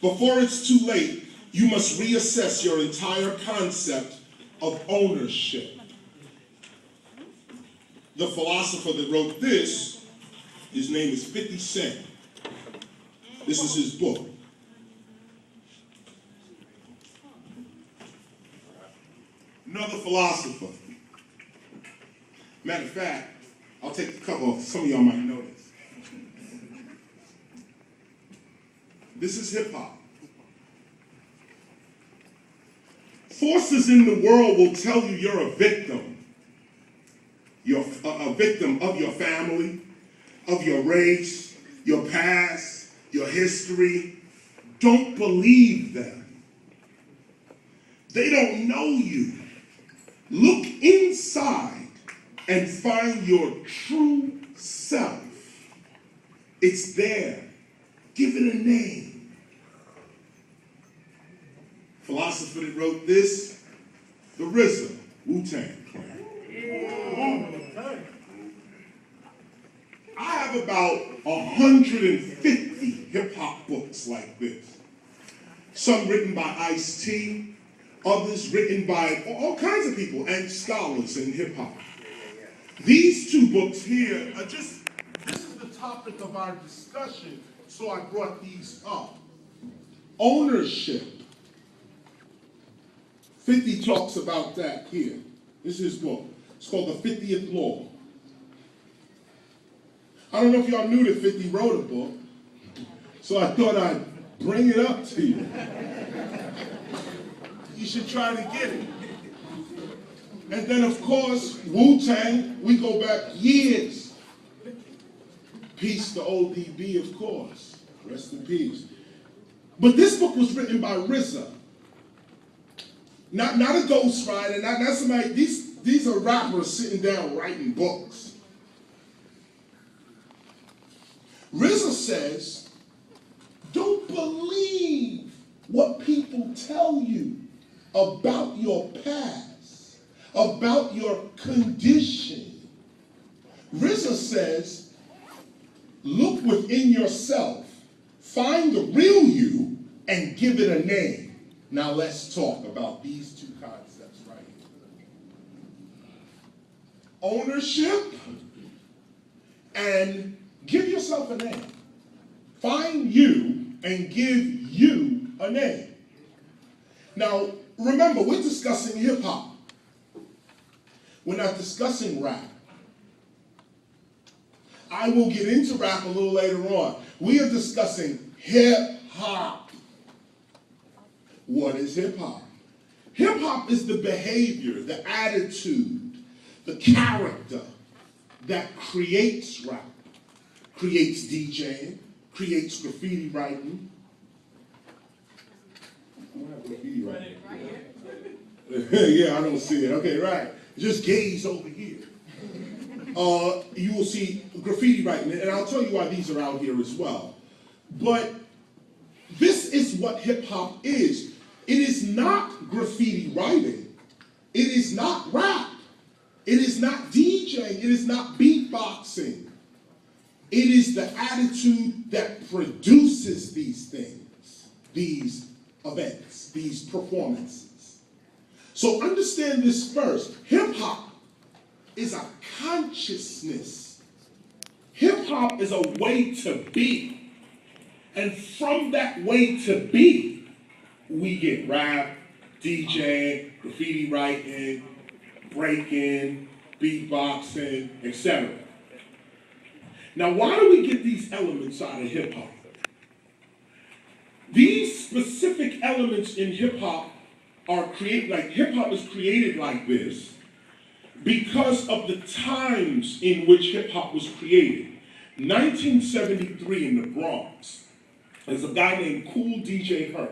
Before it's too late, you must reassess your entire concept of ownership. The philosopher that wrote this, his name is 50 Cent. This is his book. Another philosopher. Matter of fact, I'll take a couple, some of y'all might know this. This is hip hop. Forces in the world will tell you you're a victim. You're a victim of your family, of your race, your past, your history. Don't believe them. They don't know you. Look inside and find your true self. It's there. Give it a name. Philosopher that wrote this, the RZA, Wu-Tang Clan. I have about 150 hip-hop books like this. Some written by Ice-T, others written by all kinds of people and scholars in hip-hop. These two books here are this is the topic of our discussion, so I brought these up. Ownership. 50 talks about that here. This is his book. It's called The 50th Law. I don't know if y'all knew that 50 wrote a book, so I thought I'd bring it up to you. You should try to get it. And then, of course, Wu-Tang, we go back years. Peace to ODB, of course. Rest in peace. But this book was written by RZA. Not a ghostwriter, not somebody, these are rappers sitting down writing books. RZA says, don't believe what people tell you about your past, about your condition. RZA says, look within yourself, find the real you, and give it a name. Now let's talk about these two concepts right here. Ownership and give yourself a name. Find you and give you a name. Now, remember, we're discussing hip hop. We're not discussing rap. I will get into rap a little later on. We are discussing hip hop. What is hip hop? Hip hop is the behavior, the attitude, the character that creates rap, creates DJing, creates graffiti writing. I don't have graffiti writing. Yeah, I don't see it. Okay, right. Just gaze over here. You will see graffiti writing, and I'll tell you why these are out here as well. But this is what hip hop is. It is not graffiti writing. It is not rap. It is not DJing. It is not beatboxing. It is the attitude that produces these things, these events, these performances. So understand this first. Hip hop is a consciousness. Hip hop is a way to be. And from that way to be, we get rap, DJing, graffiti writing, breaking, beatboxing, etc. Now, why do we get these elements out of hip hop? These specific elements in hip hop are created, like hip hop is created like this because of the times in which hip hop was created. 1973 in the Bronx, there's a guy named Cool DJ Herc.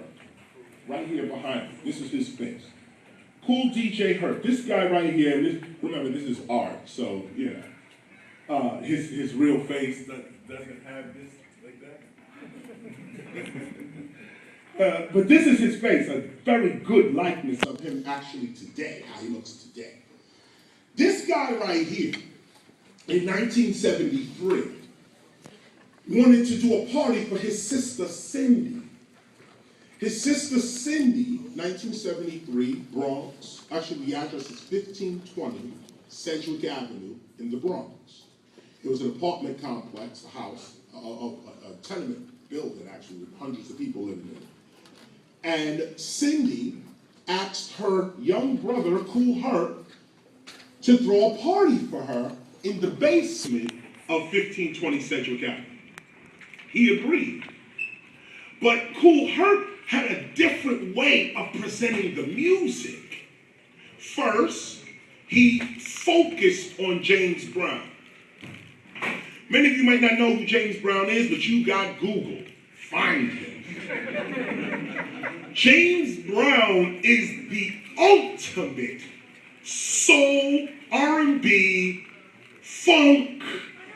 Right here behind me. This is his face. Cool DJ Herc. This guy right here, remember this is art, so yeah. His real face doesn't have this like that. But this is his face, a very good likeness of him actually today, how he looks today. This guy right here, in 1973, wanted to do a party for his sister Cindy. His sister Cindy, 1973, Bronx. Actually, the address is 1520 Sedgwick Avenue in the Bronx. It was an apartment complex, a house, a tenement building, actually, with hundreds of people living in it. And Cindy asked her young brother, Kool Herc, to throw a party for her in the basement of 1520 Sedgwick Avenue. He agreed. But Kool Herc had a different way of presenting the music. First, he focused on James Brown. Many of you might not know who James Brown is, but you got Google. Find him. James Brown is the ultimate soul, R&B, funk,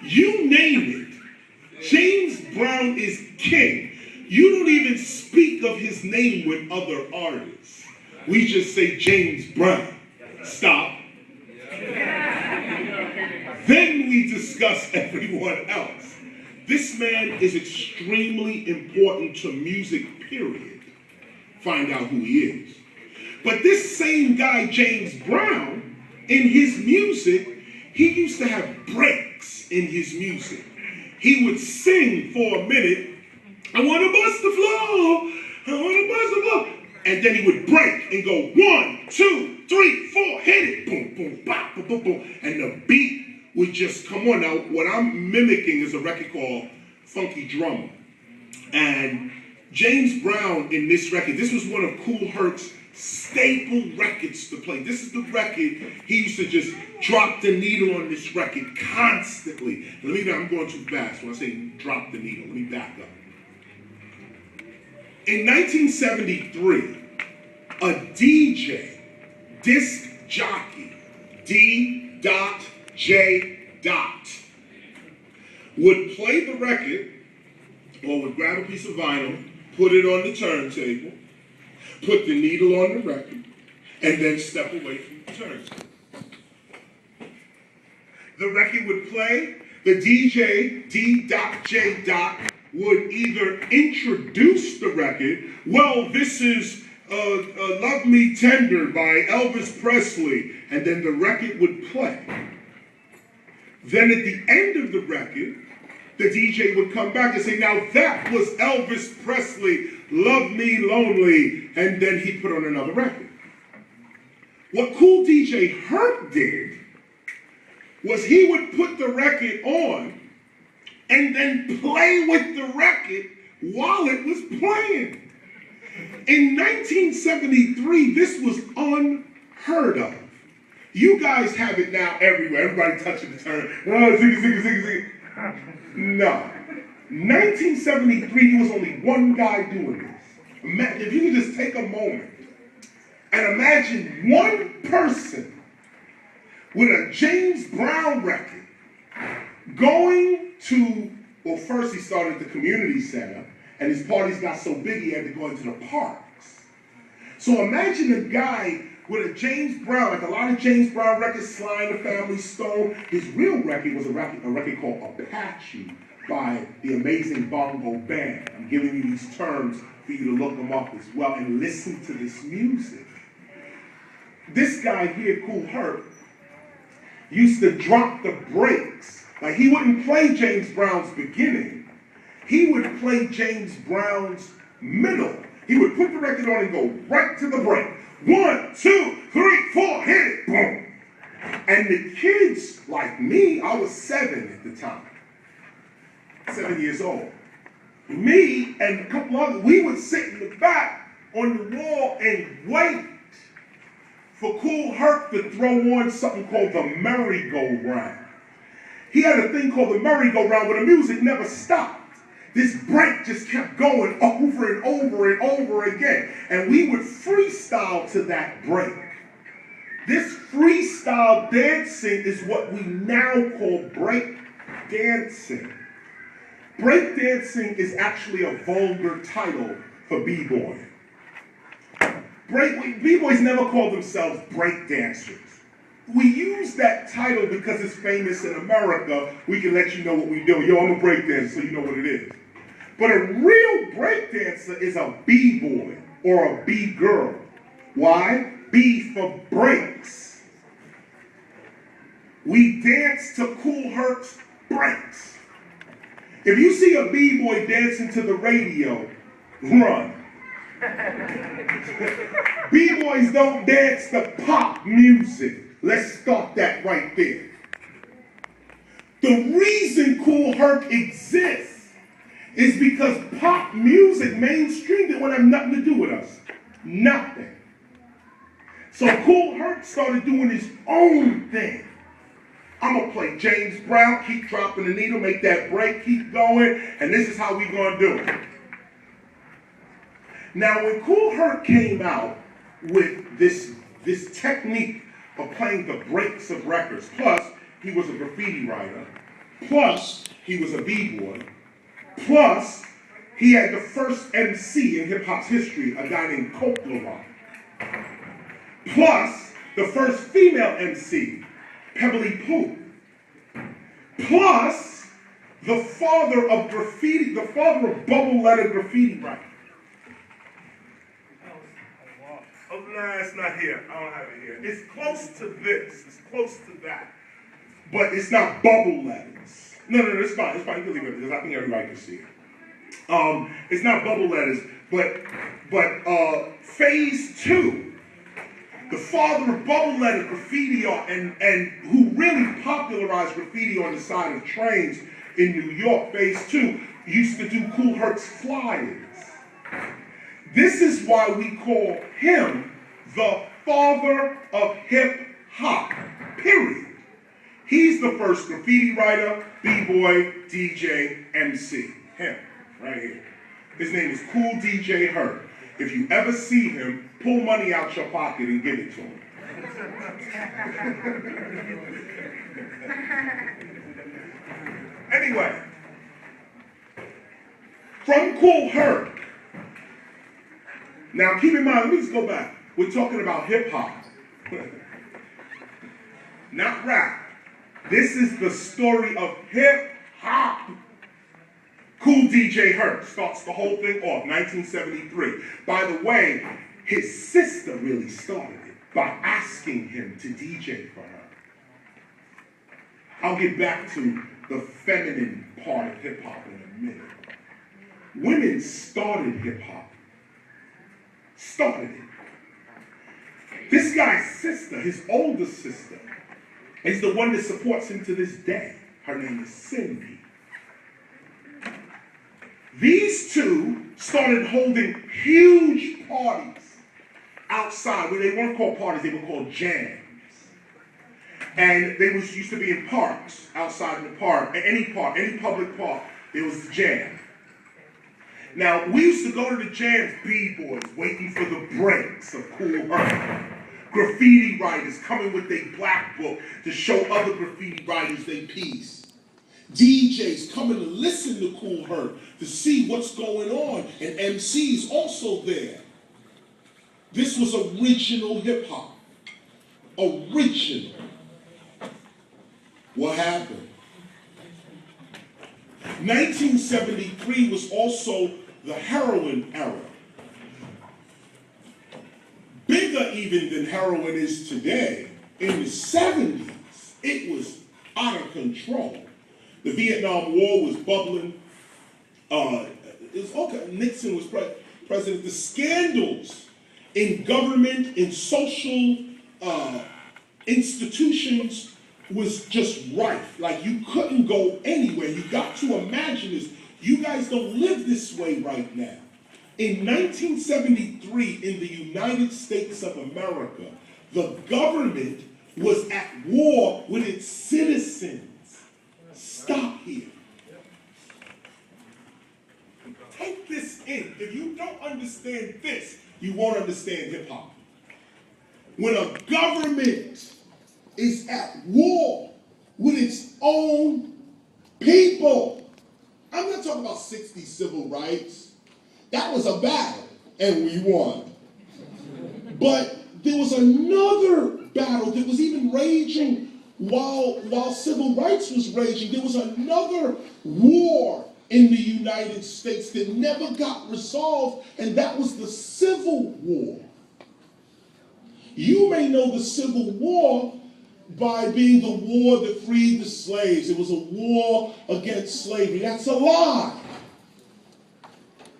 you name it. James Brown is king. You don't even speak of his name with other artists. We just say James Brown. Stop. Then we discuss everyone else. This man is extremely important to music, period. Find out who he is. But this same guy, James Brown, in his music, he used to have breaks in his music. He would sing for a minute, I want to bust the floor, I want to bust the floor. And then he would break and go 1, 2, 3, 4, hit it, boom, boom, bop, boom, boom, boom. And the beat would just come on. Now, what I'm mimicking is a record called Funky Drummer. And James Brown in this record, this was one of Kool Herc's staple records to play. This is the record, he used to just drop the needle on this record constantly. I'm going too fast when I say drop the needle. Let me back up. In 1973, a DJ, disc jockey, D.J. would play the record, or would grab a piece of vinyl, put it on the turntable, put the needle on the record, and then step away from the turntable. The record would play, the DJ, D.J. would either introduce the record, well, this is Love Me Tender by Elvis Presley, and then the record would play. Then at the end of the record, the DJ would come back and say, now that was Elvis Presley, Love Me Lonely, and then he'd put on another record. What Kool DJ Herc did was he would put the record on and then play with the record while it was playing. In 1973, this was unheard of. You guys have it now everywhere. Everybody touching the turn. Oh, ziggy. No. 1973, there was only one guy doing this. If you could just take a moment and imagine one person with a James Brown record going to, well, first he started at the community center, and his parties got so big he had to go into the parks. So imagine a guy with a James Brown, like a lot of James Brown records, Sly and the Family Stone. His real record was a record called Apache by the Amazing Bongo Band. I'm giving you these terms for you to look them up as well and listen to this music. This guy here, Kool Herc, used to drop the breaks. Like, he wouldn't play James Brown's beginning. He would play James Brown's middle. He would put the record on and go right to the break. 1, 2, 3, 4, hit it, boom. And the kids, like me, I was 7 at the time. 7 years old. Me and a couple others, we would sit in the back on the wall and wait for Kool Herc to throw on something called the merry-go-round. He had a thing called the merry-go-round where the music never stopped. This break just kept going over and over and over again. And we would freestyle to that break. This freestyle dancing is what we now call break dancing. Break dancing is actually a vulgar title for b-boy. B-boys never called themselves break dancers. We use that title because it's famous in America. We can let you know what we do. Yo, I'm a break dancer, so you know what it is. But a real breakdancer is a B-boy or a B-girl. Why? B for breaks. We dance to Kool Herc's breaks. If you see a B-boy dancing to the radio, run. B-boys don't dance to pop music. Let's start that right there. The reason Kool Herc exists is because pop music mainstreamed it would have nothing to do with us. Nothing. So Kool Herc started doing his own thing. I'm going to play James Brown, keep dropping the needle, make that break, keep going, and this is how we going to do it. Now, when Kool Herc came out with this technique of playing the breaks of records, plus he was a graffiti writer, plus he was a b-boy, plus he had the first MC in hip-hop's history, a guy named Coke LaRock, plus the first female MC, Pebbly Pooh, plus the father of graffiti, the father of bubble letter graffiti writing. Oh, no, it's not here. I don't have it here. It's close to this. It's close to that. But it's not bubble letters. No, it's fine. It's fine. You can leave it because I think everybody can see it. It's not bubble letters, but phase 2, the father of bubble letter graffiti art and who really popularized graffiti on the side of trains in New York, phase 2, used to do Kool Herc's flyers. This is why we call him the father of hip-hop, period. He's the first graffiti writer, b-boy, DJ, MC. Him, right here. His name is Kool DJ Herc. If you ever see him, pull money out your pocket and give it to him. Anyway, from Kool Herc. Now keep in mind, let me just go back. We're talking about hip-hop, not rap. This is the story of hip-hop. Kool DJ Herc starts the whole thing off, 1973. By the way, his sister really started it by asking him to DJ for her. I'll get back to the feminine part of hip-hop in a minute. Women started hip-hop. Started it. This guy's sister, his older sister, is the one that supports him to this day. Her name is Cindy. These two started holding huge parties outside, where they weren't called parties, they were called jams. And they used to be in parks, outside in the park, any public park, there was a jam. Now, we used to go to the jams, b-boys, waiting for the breaks of Kool Herc. Graffiti writers coming with their black book to show other graffiti writers their piece. DJs coming to listen to Kool Herc to see what's going on, and MCs also there. This was original hip-hop. Original. What happened? 1973 was also the heroin era. Bigger even than heroin is today. In the 70s, it was out of control. The Vietnam War was bubbling. It was okay. Nixon was president. The scandals in government, in social institutions was just rife. Like, you couldn't go anywhere. You got to imagine this. You guys don't live this way right now. In 1973, in the United States of America, the government was at war with its citizens. Stop here. Take this in. If you don't understand this, you won't understand hip-hop. When a government is at war with its own people, I'm not talking about 60 civil rights. That was a battle, and we won. But there was another battle that was even raging while civil rights was raging. There was another war in the United States that never got resolved, and that was the Civil War. You may know the Civil War by being the war that freed the slaves. It was a war against slavery. That's a lie.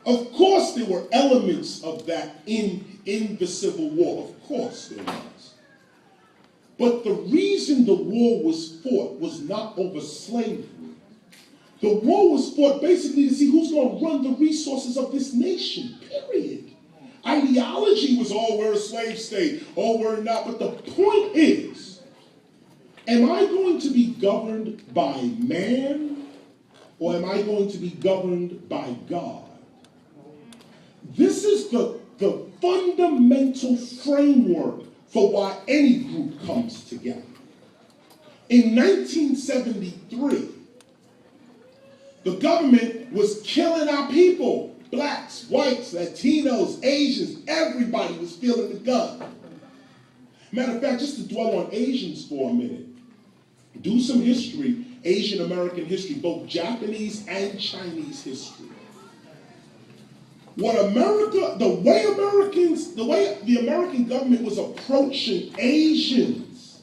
Of course there were elements of that in the Civil War. Of course there was. But the reason the war was fought was not over slavery. The war was fought basically to see who's going to run the resources of this nation, period. Ideology was, oh, we're a slave state, oh, we're not. But the point is, am I going to be governed by man, or am I going to be governed by God? This is the fundamental framework for why any group comes together. In 1973, the government was killing our people. Blacks, whites, Latinos, Asians, everybody was feeling the gun. Matter of fact, just to dwell on Asians for a minute, do some history, Asian American history, both Japanese and Chinese history. The way the American government was approaching Asians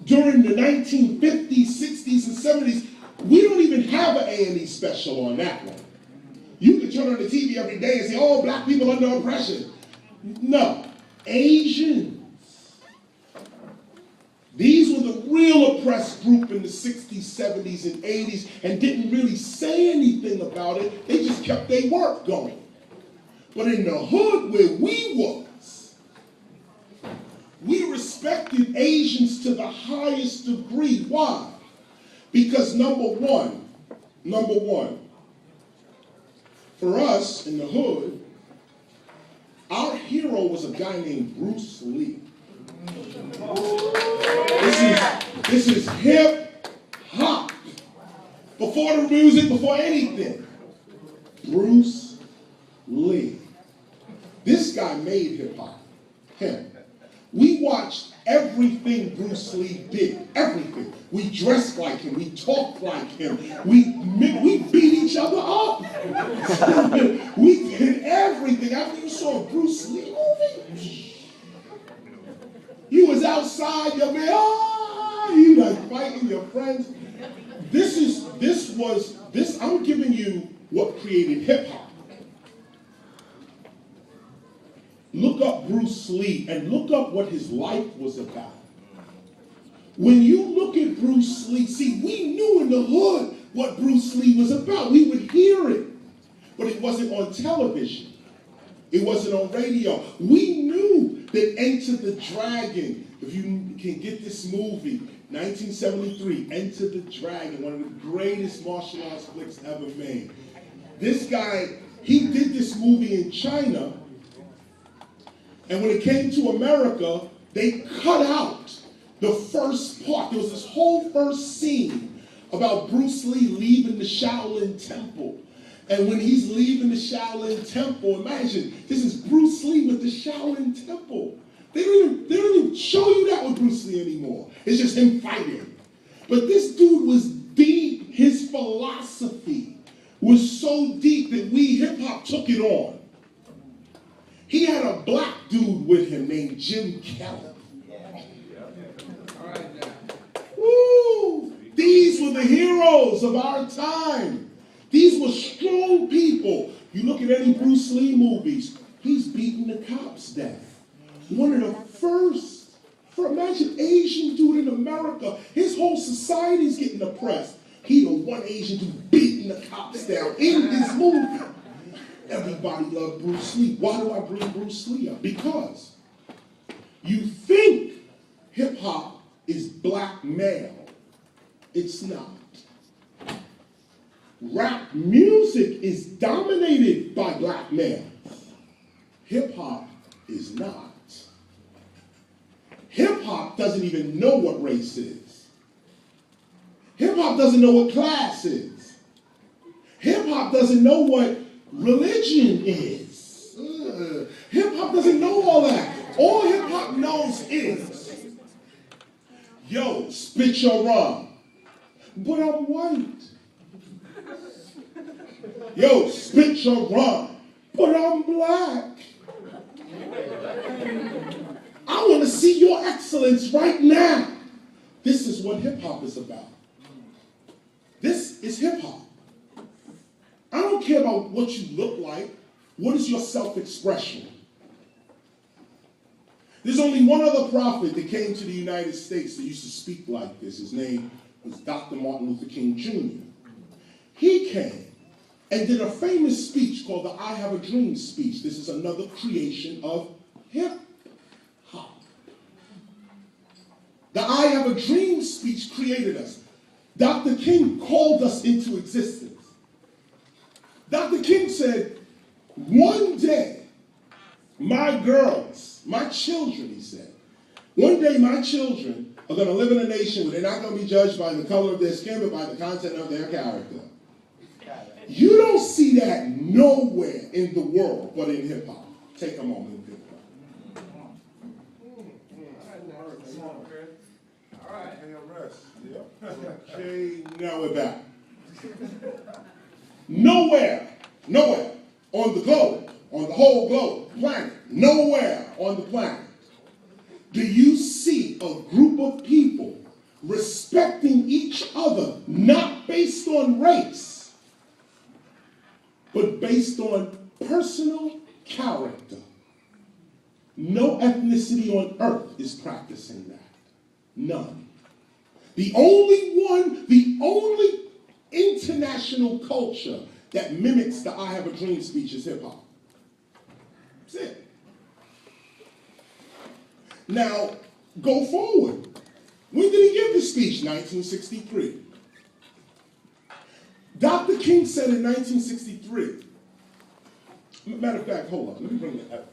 during the 1950s, 60s, and 70s, we don't even have an A&E special on that one. You can turn on the TV every day and say, oh, black people under oppression. No, Asians. These were the real oppressed group in the 60s, 70s, and 80s and didn't really say anything about it. They just kept their work going. But in the hood where we was, we respected Asians to the highest degree. Why? Because number one, for us in the hood, our hero was a guy named Bruce Lee. This is hip hop. Before the music, before anything. Bruce Lee. This guy made hip hop. Him. We watched everything Bruce Lee did. Everything. We dressed like him. We talked like him. We beat each other up. We did everything. After you saw a Bruce Lee movie, you was outside, your man, you like fighting your friends. I'm giving you what created hip hop. Look up Bruce Lee and look up what his life was about. When you look at Bruce Lee, see, we knew in the hood what Bruce Lee was about. We would hear it, but it wasn't on television. It wasn't on radio. We knew that Enter the Dragon, if you can get this movie, 1973, Enter the Dragon, one of the greatest martial arts flicks ever made. This guy, he did this movie in China, and when it came to America, they cut out the first part. There was this whole first scene about Bruce Lee leaving the Shaolin Temple. And when he's leaving the Shaolin Temple, imagine, this is Bruce Lee with the Shaolin Temple. They don't even show you that with Bruce Lee anymore. It's just him fighting. But this dude was deep. His philosophy was so deep that we hip-hop took it on. He had a black dude with him named Jim Kelly. Woo! These were the heroes of our time. These were strong people. You look at any Bruce Lee movies, he's beating the cops down. One of the first, imagine Asian dude in America, his whole society's getting oppressed. He the one Asian dude beating the cops down in his movie. Everybody loved Bruce Lee. Why do I bring Bruce Lee up? Because you think hip-hop is black male. It's not. Rap music is dominated by black males. Hip-hop is not. Hip-hop doesn't even know what race is. Hip-hop doesn't know what class is. Hip-hop doesn't know what religion is. Hip-hop doesn't know all that. All hip-hop knows is, yo, spit your rhyme. But I'm white. Yo, spit your rhyme. But I'm black. I want to see your excellence right now. This is what hip-hop is about. This is hip-hop. I don't care about what you look like. What is your self-expression? There's only one other prophet that came to the United States that used to speak like this. His name was Dr. Martin Luther King Jr. He came and did a famous speech called the I Have a Dream speech. This is another creation of hip-hop. The I Have a Dream speech created us. Dr. King called us into existence. Dr. King said, one day, my girls, my children, he said, one day my children are going to live in a nation where they're not going to be judged by the color of their skin, but by the content of their character. You don't see that nowhere in the world but in hip-hop. Take a moment and think about it. All right. Okay, now we're back. Nowhere on the globe, on the whole globe, planet, nowhere on the planet do you see a group of people respecting each other, not based on race, but based on personal character. No ethnicity on earth is practicing that. None. The only international culture that mimics the I Have a Dream speech is hip hop. That's it. Now, go forward. When did he give the speech? 1963. Dr. King said in 1963, matter of fact, hold on, let me bring the evidence.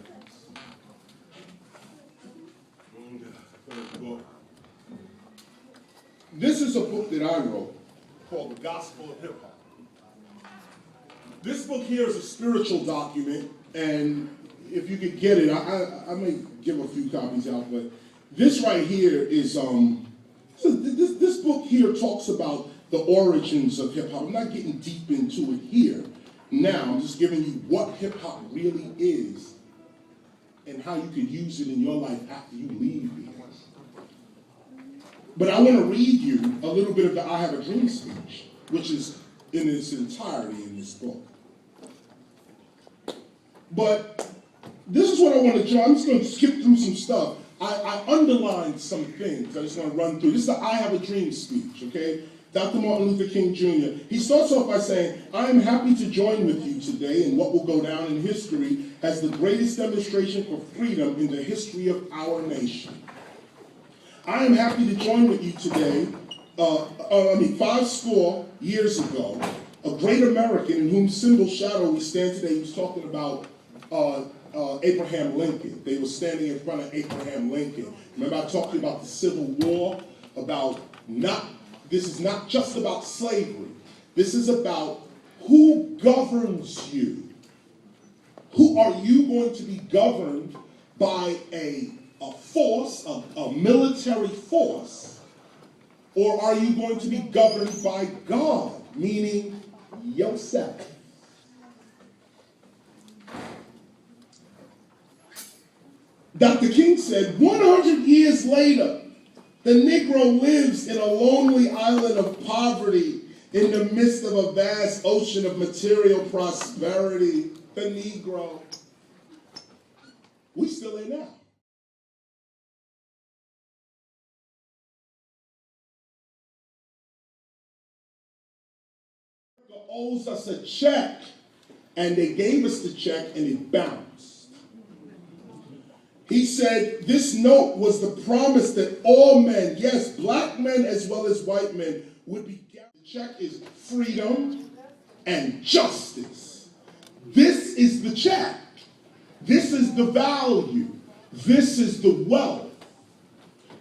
This is a book that I wrote called The Gospel of Hip Hop. This book here is a spiritual document, and if you could get it, I may give a few copies out, but this right here is, this book here talks about the origins of hip hop. I'm not getting deep into it here now. I'm just giving you what hip hop really is and how you could use it in your life after you leave here. But I want to read you a little bit of the I Have a Dream speech, which is in its entirety in this book. But this is what I want to do. I'm just going to skip through some stuff. I underlined some things. I just want to run through. This is the I Have a Dream speech, okay? Dr. Martin Luther King Jr. He starts off by saying, I am happy to join with you today in what will go down in history as the greatest demonstration for freedom in the history of our nation. I am happy to join with you today, 50 years ago, a great American in whose symbol shadow we stand today. He was talking about Abraham Lincoln. They were standing in front of Abraham Lincoln. Remember I talked about the Civil War, about this is not just about slavery. This is about who governs you. Who are you going to be governed by a force, a military force, or are you going to be governed by God, meaning yourself? Dr. King said, 100 years later, the Negro lives in a lonely island of poverty in the midst of a vast ocean of material prosperity. The Negro. We still in now. Owes us a check, and they gave us the check and it bounced. He said this note was the promise that all men, yes, black men as well as white men, would be guaranteed. The check is freedom and justice. This is the check. This is the value. This is the wealth.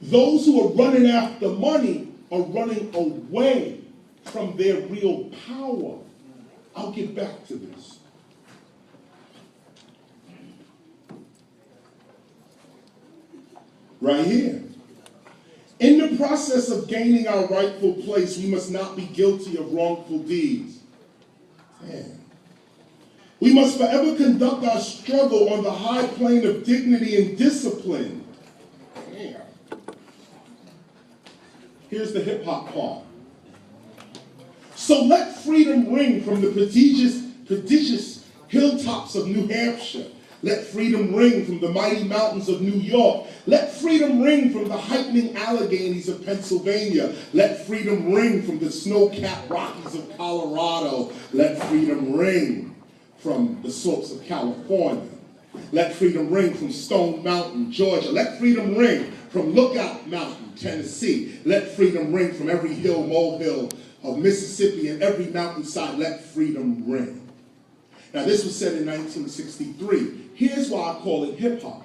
Those who are running after money are running away from their real power. I'll get back to this. Right here. In the process of gaining our rightful place, we must not be guilty of wrongful deeds. Man. We must forever conduct our struggle on the high plane of dignity and discipline. Man. Here's the hip-hop part. So let freedom ring from the prodigious hilltops of New Hampshire. Let freedom ring from the mighty mountains of New York. Let freedom ring from the heightening Alleghenies of Pennsylvania. Let freedom ring from the snow-capped Rockies of Colorado. Let freedom ring from the slopes of California. Let freedom ring from Stone Mountain, Georgia. Let freedom ring from Lookout Mountain, Tennessee. Let freedom ring from every hill, molehill of Mississippi and every mountainside. Let freedom ring. Now, this was said in 1963. Here's why I call it hip-hop.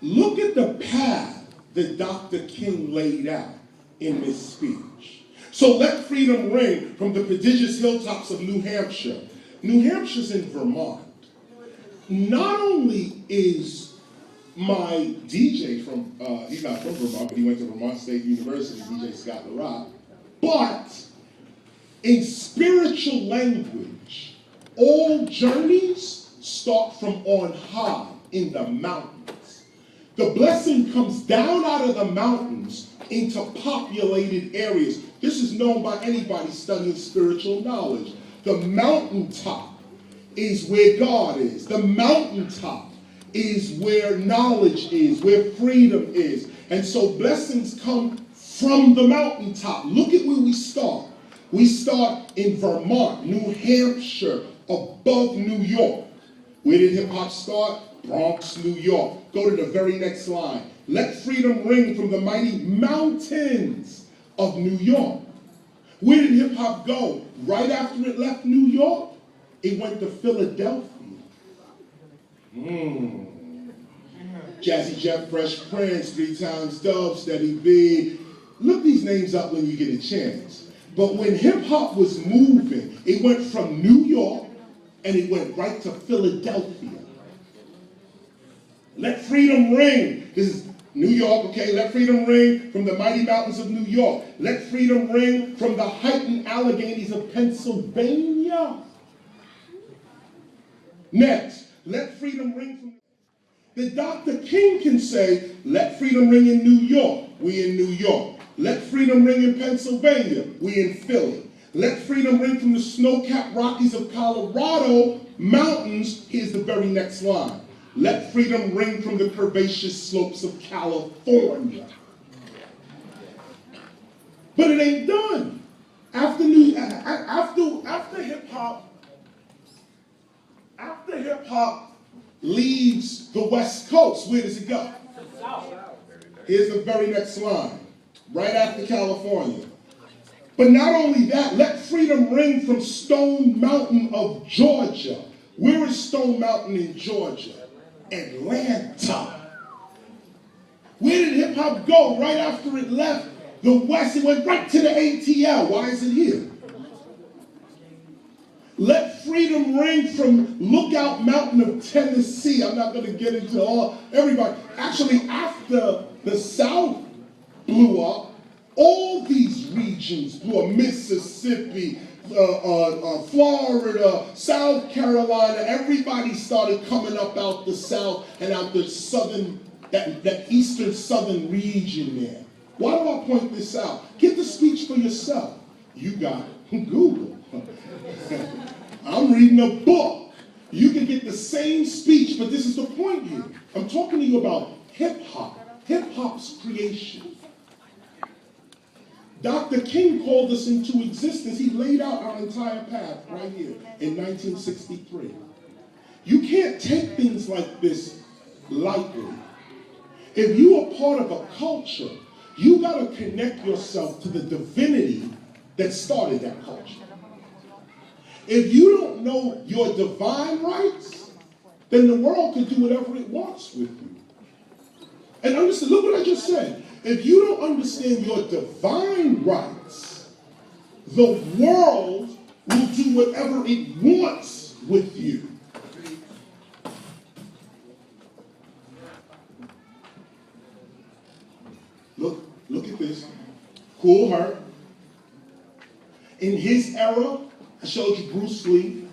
Look at the path that Dr. King laid out in this speech. So let freedom ring from the prodigious hilltops of New Hampshire. New Hampshire's in Vermont. Not only is my DJ from, he's not from Vermont, but he went to Vermont State University, DJ Scott LaRock, but in spiritual language, all journeys start from on high in the mountains. The blessing comes down out of the mountains into populated areas. This is known by anybody studying spiritual knowledge. The mountaintop is where God is. The mountaintop is where knowledge is, where freedom is. And so blessings come from the mountaintop. Look at where we start. We start in Vermont, New Hampshire, above New York. Where did hip-hop start? Bronx, New York. Go to the very next line. Let freedom ring from the mighty mountains of New York. Where did hip-hop go? Right after it left New York, it went to Philadelphia. Jazzy Jeff, Fresh Prince, 3 Times Dub, Steady B. Look these names up when you get a chance. But when hip-hop was moving, it went from New York and it went right to Philadelphia. Let freedom ring. This is New York, okay? Let freedom ring from the mighty mountains of New York. Let freedom ring from the heightened Alleghenies of Pennsylvania. Next, let freedom ring from... The Dr. King can say, let freedom ring in New York. We in New York. Let freedom ring in Pennsylvania. We in Philly. Let freedom ring from the snow-capped Rockies of Colorado mountains. Here's the very next line. Let freedom ring from the curvaceous slopes of California. But it ain't done. After hip-hop leaves the West Coast, where does it go? Here's the very next line, right after California. But not only that, let freedom ring from Stone Mountain of Georgia. Where is Stone Mountain in Georgia? Atlanta. Where did hip-hop go right after it left the West? It went right to the ATL. Why is it here? Let freedom ring from Lookout Mountain of Tennessee. I'm not going to get into everybody. Actually, after the South blew up, all these regions blew up. Mississippi, Florida, South Carolina, everybody started coming up out the South and out the southern, that eastern southern region there. Why do I point this out? Get the speech for yourself. You got it. Google. I'm reading a book. You can get the same speech, but this is the point here. I'm talking to you about hip-hop, hip-hop's creation. Dr. King called us into existence. He laid out our entire path right here in 1963. You can't take things like this lightly. If you are part of a culture, you got to connect yourself to the divinity that started that culture. If you don't know your divine rights, then the world can do whatever it wants with you. And understand, look what I just said. If you don't understand your divine rights, the world will do whatever it wants with you. Look at this. Cool Herc. in his era, I showed you Bruce Lee.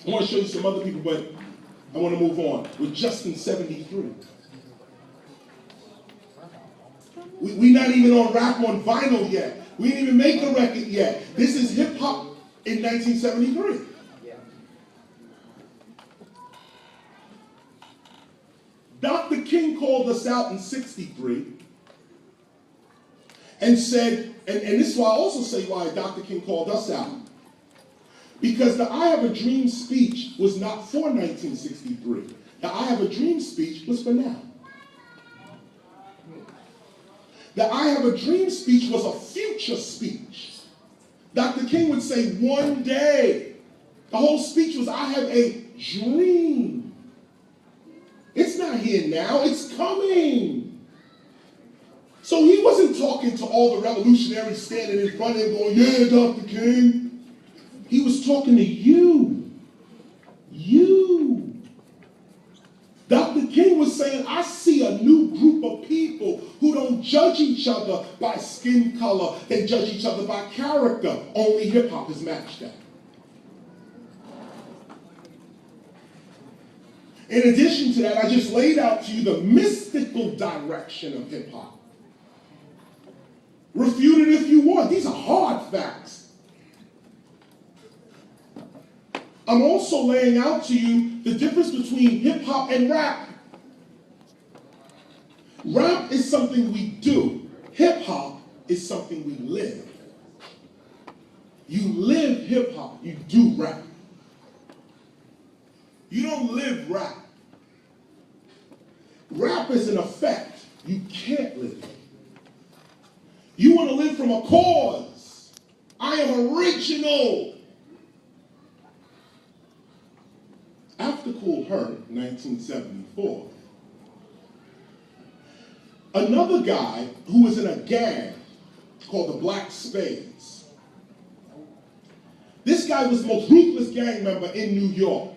I want to show you some other people, but I want to move on. We're just in 73. We're not even on rap on vinyl yet. We didn't even make a record yet. This is hip hop in 1973. Dr. King called us out in 63 and said, and this is why I also say why Dr. King called us out. Because the I Have a Dream speech was not for 1963. The I Have a Dream speech was for now. The I Have a Dream speech was a future speech. Dr. King would say, one day. The whole speech was, I have a dream. It's not here now, it's coming. So he wasn't talking to all the revolutionaries standing in front of him going, yeah, Dr. King. He was talking to you. You. Dr. King was saying, I see a new group of people who don't judge each other by skin color. They judge each other by character. Only hip hop has matched that. In addition to that, I just laid out to you the mystical direction of hip hop. Refute it if you want. These are hard facts. I'm also laying out to you the difference between hip hop and rap. Rap is something we do. Hip hop is something we live. You live hip hop, you do rap. You don't live rap. Rap is an effect. You can't live it. You want to live from a cause. I am original. After Cool Herc, 1974, another guy who was in a gang called the Black Spades. This guy was the most ruthless gang member in New York.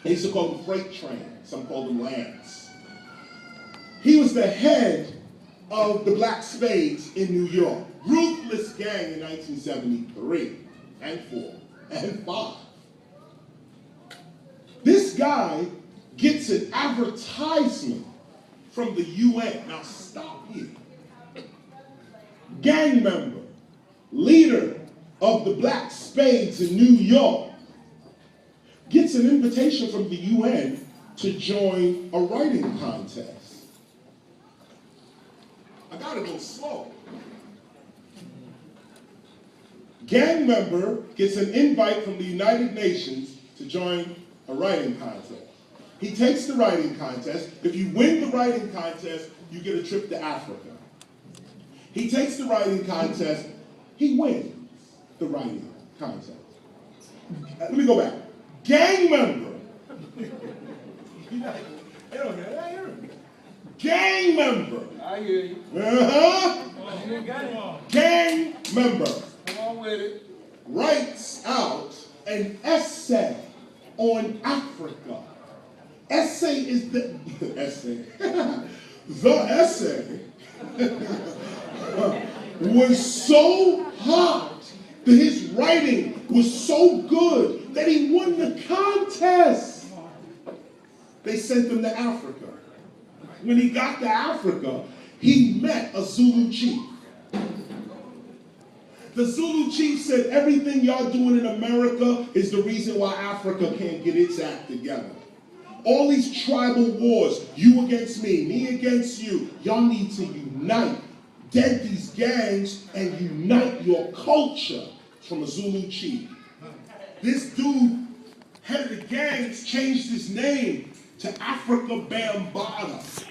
They used to call him Freight Train. Some called him Lance. He was the head of the Black Spades in New York. Ruthless gang in 1973 and 4 and 5. This guy gets an advertisement from the UN. Now stop here. Gang member, leader of the Black Spades in New York, gets an invitation from the UN to join a writing contest. I gotta go slow. Gang member gets an invite from the United Nations to join a writing contest. He takes the writing contest. If you win the writing contest, you get a trip to Africa. He takes the writing contest. He wins the writing contest. Let me go back. Gang member. Gang member. I hear you. Gang member. Come on with it. Writes out an essay on Africa. Essay is the essay. The essay was so hot that his writing was so good that he won the contest. They sent him to Africa. When he got to Africa, he met a Zulu chief. The Zulu chief said, everything y'all doing in America is the reason why Africa can't get its act together. All these tribal wars, you against me against you, y'all need to unite. Dead these gangs and unite your culture. From a Zulu chief. This dude, head of the gangs, changed his name to Africa Bambaataa.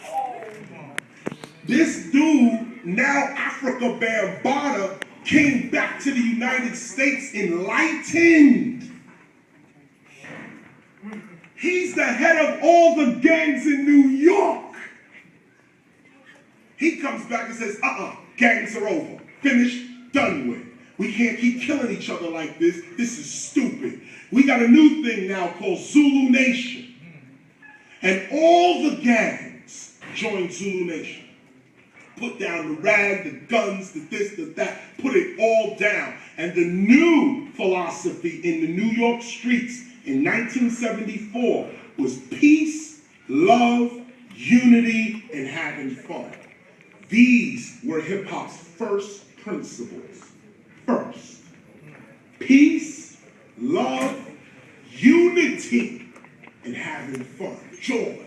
This dude, now Africa Bambaataa, came back to the United States enlightened. He's the head of all the gangs in New York. He comes back and says, gangs are over. Finished, done with. We can't keep killing each other like this. This is stupid. We got a new thing now called Zulu Nation. And all the gangs joined Zulu Nation. Put down the rag, the guns, the this, the that, put it all down. And the new philosophy in the New York streets in 1974 was peace, love, unity, and having fun. These were hip-hop's first principles. First, peace, love, unity, and having fun, joy.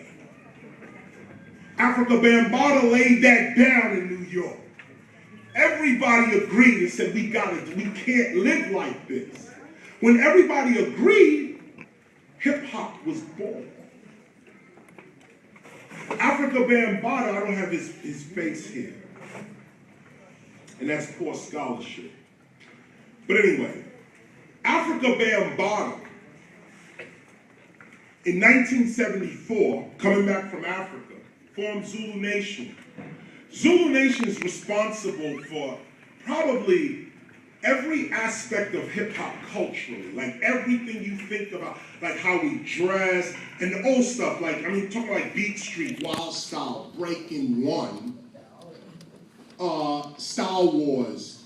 Africa Bambaataa laid that down in New York. Everybody agreed and said, we can't live like this. When everybody agreed, hip-hop was born. Africa Bambaataa, I don't have his face here. And that's poor scholarship. But anyway, Africa Bambaataa, in 1974, coming back from Africa, formed Zulu Nation. Zulu Nation is responsible for probably every aspect of hip-hop culturally, like everything you think about, like how we dress, and the old stuff, talking like Beat Street, Wild Style, Breaking One, Style Wars,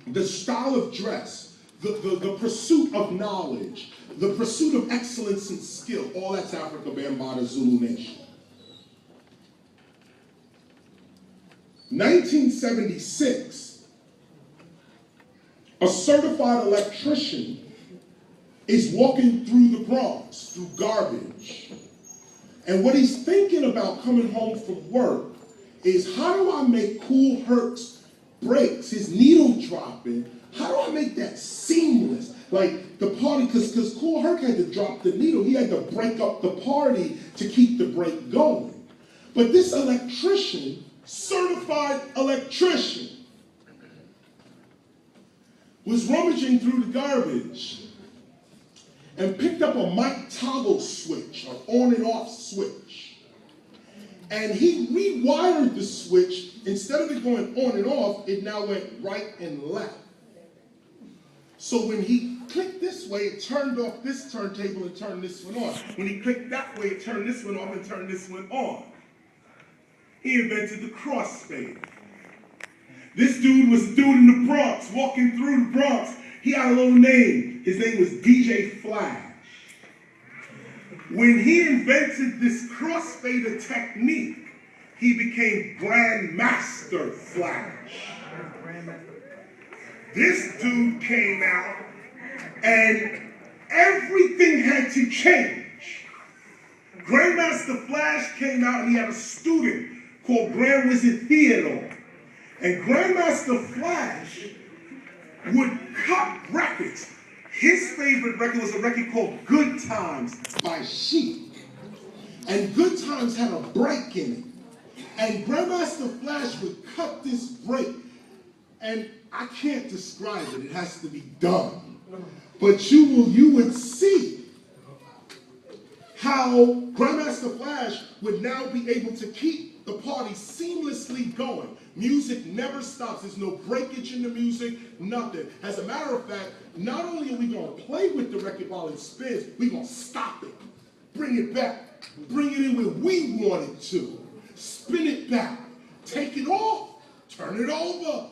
the style of dress, the pursuit of knowledge, the pursuit of excellence and skill, all that's Africa Bambaataa Zulu Nation. 1976, a certified electrician is walking through the Bronx, through garbage. And what he's thinking about coming home from work is, how do I make Kool Herc's breaks, his needle dropping, how do I make that seamless? Like the party, because Kool Herc had to drop the needle, he had to break up the party to keep the break going. But this electrician, certified electrician, was rummaging through the garbage and picked up a mic toggle switch, an on and off switch. And he rewired the switch. Instead of it going on and off, it now went right and left. So when he clicked this way, it turned off this turntable and turned this one on. When he clicked that way, it turned this one off and turned this one on. He invented the crossfade. This dude was a dude in the Bronx, walking through the Bronx. He had a little name. His name was DJ Flash. When he invented this crossfader technique, he became Grandmaster Flash. This dude came out, and everything had to change. Grandmaster Flash came out, and he had a student called Grand Wizard Theodore. And Grandmaster Flash would cut records. His favorite record was a record called Good Times by Chic. And Good Times had a break in it. And Grandmaster Flash would cut this break. And I can't describe it. It has to be done. But you would see how Grandmaster Flash would now be able to keep the party seamlessly going. Music never stops. There's no breakage in the music, nothing. As a matter of fact, not only are we going to play with the record while it spins, we're going to stop it, bring it back, bring it in where we want it to, spin it back, take it off, turn it over.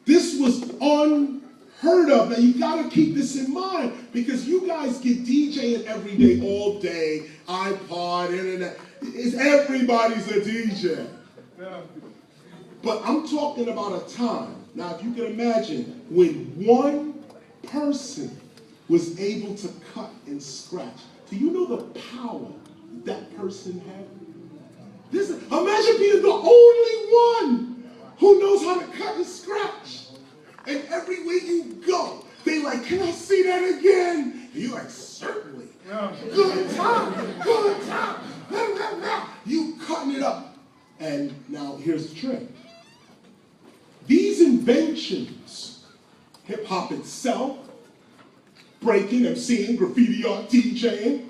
This was unheard of. Now you got to keep this in mind, because you guys get DJing every day, all day, iPod, internet. Everybody's a DJ. Yeah. But I'm talking about a time, now if you can imagine, when one person was able to cut and scratch. Do you know the power that person had? Imagine being the only one who knows how to cut and scratch. And everywhere you go, they like, can I see that again? And you're like, certainly. Yeah. Good time, good time. You cutting it up. And now here's the trick. These inventions, hip-hop itself, breaking, MCing, graffiti art, DJing,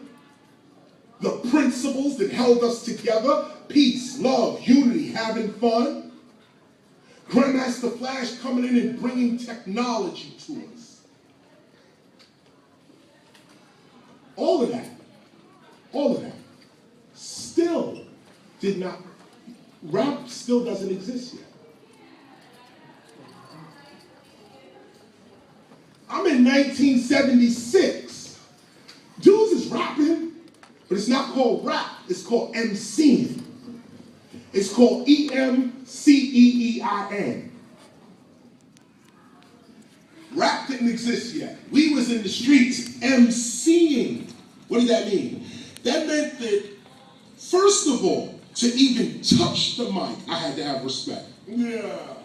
the principles that held us together, peace, love, unity, having fun, Grandmaster Flash coming in and bringing technology to us. All of that, still did not rap still doesn't exist yet. I'm in 1976. Dudes is rapping, but it's not called rap. It's called MCing. It's called EMCEEIN. Rap didn't exist yet. We was in the streets MCing. What did that mean? That meant that, first of all, to even touch the mic, I had to have respect. Yeah.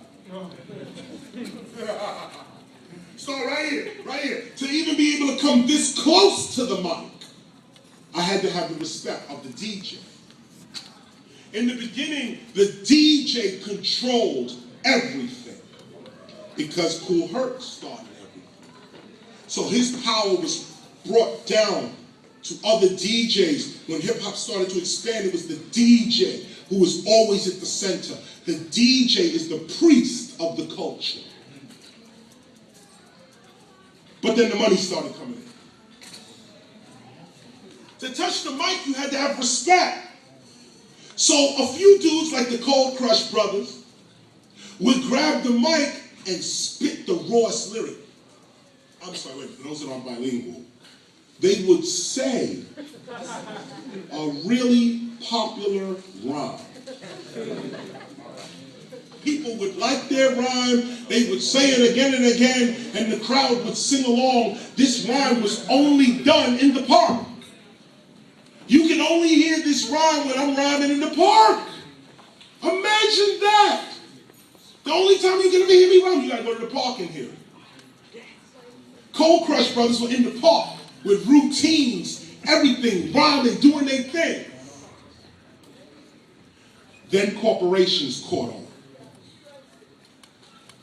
Start right here, right here. To even be able to come this close to the mic, I had to have the respect of the DJ. In the beginning, the DJ controlled everything because Kool Herc started everything. So his power was brought down to other DJs. When hip hop started to expand, it was the DJ who was always at the center. The DJ is the priest of the culture. But then the money started coming in. To touch the mic, you had to have respect. So a few dudes like the Cold Crush Brothers would grab the mic and spit the rawest lyric. I'm sorry, wait, for those that aren't bilingual. They would say a really popular rhyme. People would like their rhyme, they would say it again and again, and the crowd would sing along. This rhyme was only done in the park. You can only hear this rhyme when I'm rhyming in the park. Imagine that. The only time you're going to hear me rhyme, you got to go to the park and hear it. Cold Crush Brothers were in the park with routines, everything, rhyming, doing their thing. Then corporations caught on.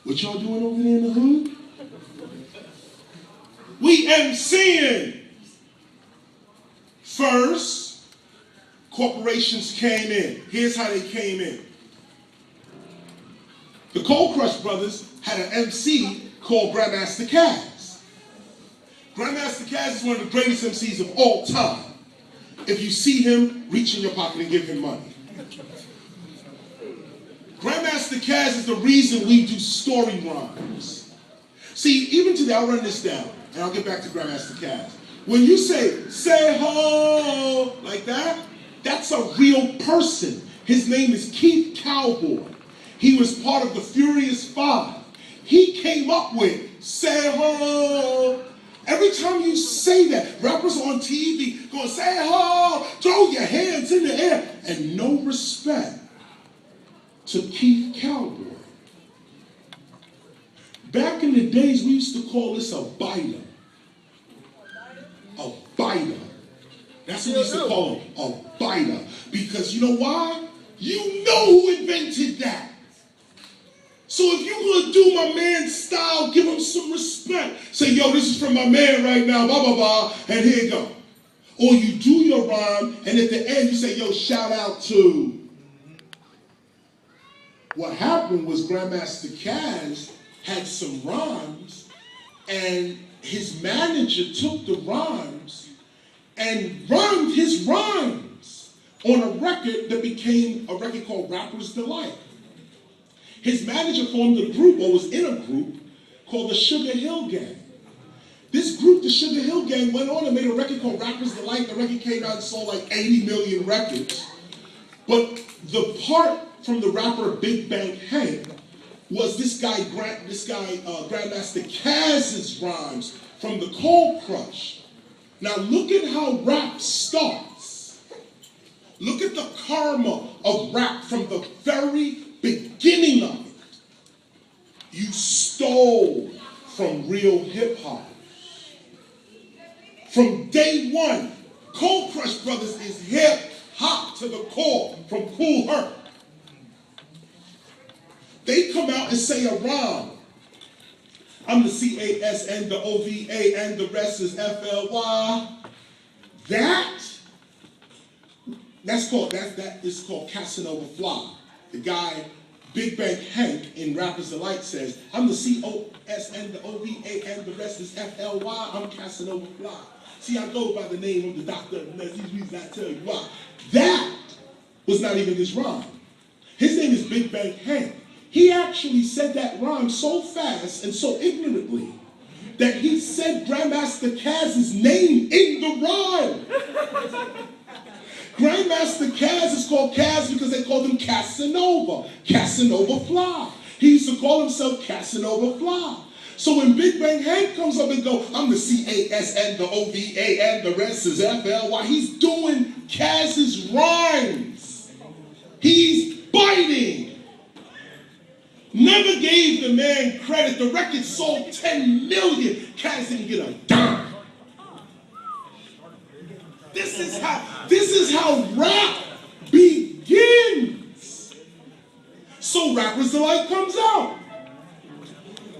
What y'all doing over there in the hood? We MCing. First, corporations came in. Here's how they came in. The Cold Crush Brothers had an MC called Grandmaster Caz. Grandmaster Caz is one of the greatest MCs of all time. If you see him, reach in your pocket and give him money. Grandmaster Caz is the reason we do story rhymes. See, even today, I'll run this down, and I'll get back to Grandmaster Caz. When you say ho, like that, that's a real person. His name is Keith Cowboy. He was part of the Furious Five. He came up with say ho. Every time you say that, rappers on TV going say ho, throw your hands in the air, and no respect to Keith Cowboy. Back in the days, we used to call this a biter. A biter. That's what we used to call him, a biter. Because you know why? You know who invented that. So if you're going to do my man's style, give him some respect. Say, yo, this is from my man right now, blah, blah, blah, and here you go. Or you do your rhyme, and at the end you say, yo, shout out to. What happened was Grandmaster Caz had some rhymes, and his manager took the rhymes and rhymed his rhymes on a record that became a record called Rapper's Delight. His manager formed a group, or was in a group, called the Sugar Hill Gang. This group, the Sugar Hill Gang, went on and made a record called Rapper's Delight. The record came out and sold like 80 million records. But the part from the rapper Big Bank Hank was this guy Grandmaster Caz's rhymes from the Cold Crush. Now look at how rap starts. Look at the karma of rap from the very beginning of it. You stole from real hip hop. From day one, Cold Crush Brothers is hip hop to the core from Kool Herc. They come out and say a rhyme. I'm the CAS and the OVA and the rest is FLY. That is called Casanova Fly. The guy, Big Bank Hank in Rapper's Delight says, I'm the COS and the OVA and the rest is FLY. I'm Casanova Fly. See, I go by the name of the doctor, and these reasons I tell you why. That was not even his rhyme. His name is Big Bang Hank. He actually said that rhyme so fast and so ignorantly that he said Grandmaster Caz's name in the rhyme. Grandmaster Caz is called Caz because they called him Casanova. Casanova Fly. He used to call himself Casanova Fly. So when Big Bang Hank comes up and go, I'm the C-A-S-N, the O-V-A-N, the rest is F-L-Y, he's doing Caz's rhymes. He's biting. Never gave the man credit. The record sold 10 million. Caz didn't get a dime. This is how rap begins. So Rapper's Delight comes out.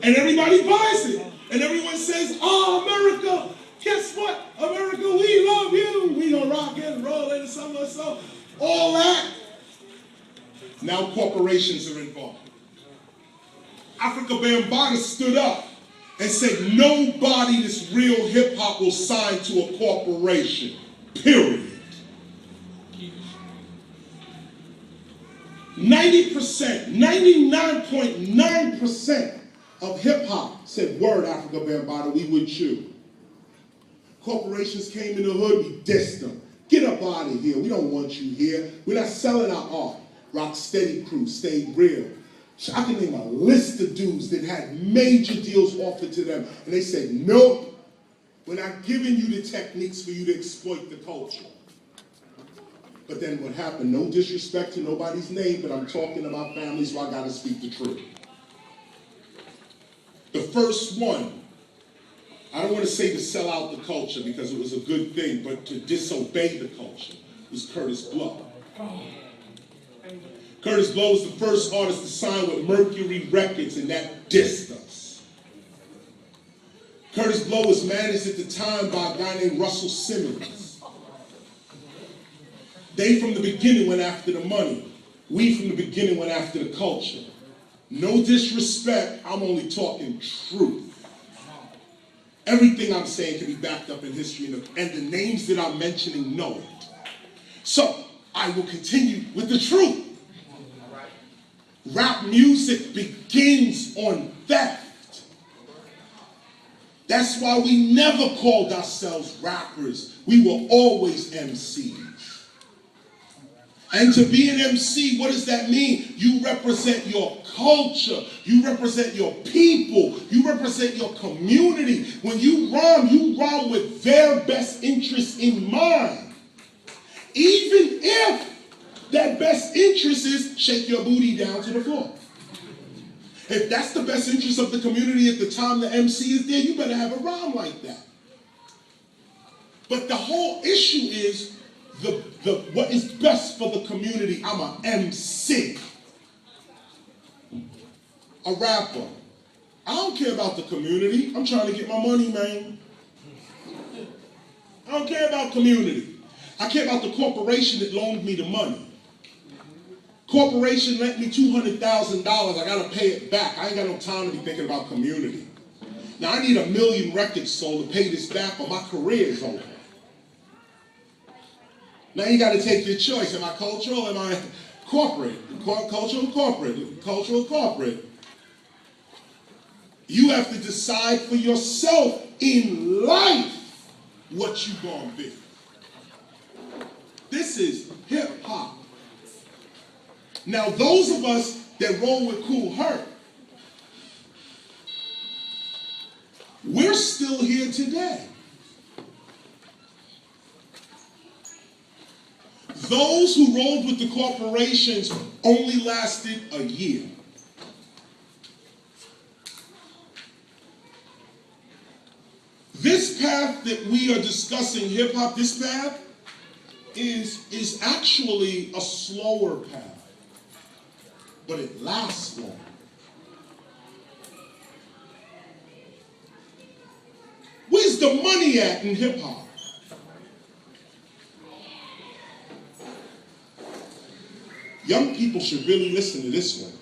And everybody buys it. And everyone says, oh, America, guess what? America, we love you. We gonna rock and roll and so. All that. Now corporations are involved. Africa Bambaataa stood up and said, nobody that's real hip-hop will sign to a corporation. Period. 90%, 99.9% of hip-hop said, word, Africa Bambaataa, we with you. Corporations came in the hood, we dissed them. Get up out of here. We don't want you here. We're not selling our art. Rock Steady Crew stayed real. I can name a list of dudes that had major deals offered to them, and they said, nope, we're not giving you the techniques for you to exploit the culture. But then what happened, no disrespect to nobody's name, but I'm talking about families, so I gotta speak the truth. The first one, I don't want to say to sell out the culture because it was a good thing, but to disobey the culture was Curtis Blow. Curtis Blow was the first artist to sign with Mercury Records, and that dissed us. Curtis Blow was managed at the time by a guy named Russell Simmons. They from the beginning went after the money. We from the beginning went after the culture. No disrespect, I'm only talking truth. Everything I'm saying can be backed up in history, and the names that I'm mentioning know it. So, I will continue with the truth. Rap music begins on theft. That's why we never called ourselves rappers. We were always MCs. And to be an MC, what does that mean? You represent your culture. You represent your people. You represent your community. When you rhyme with their best interest in mind. Even if that best interest is shake your booty down to the floor. If that's the best interest of the community at the time the MC is there, you better have a rhyme like that. But the whole issue is what is best for the community. I'm an MC. A rapper. I don't care about the community. I'm trying to get my money, man. I don't care about community. I care about the corporation that loaned me the money. Corporation lent me $200,000. I got to pay it back. I ain't got no time to be thinking about community. Now, I need 1 million records sold to pay this back, or my career is over. Now, you got to take your choice. Am I cultural? Am I corporate? Cultural, corporate. Cultural, corporate. You have to decide for yourself in life what you gonna be. This is hip-hop. Now, those of us that roll with Kool Herc, we're still here today. Those who rolled with the corporations only lasted a year. This path that we are discussing, hip-hop, this path is actually a slower path, but it lasts long. Where's the money at in hip-hop? Young people should really listen to this one.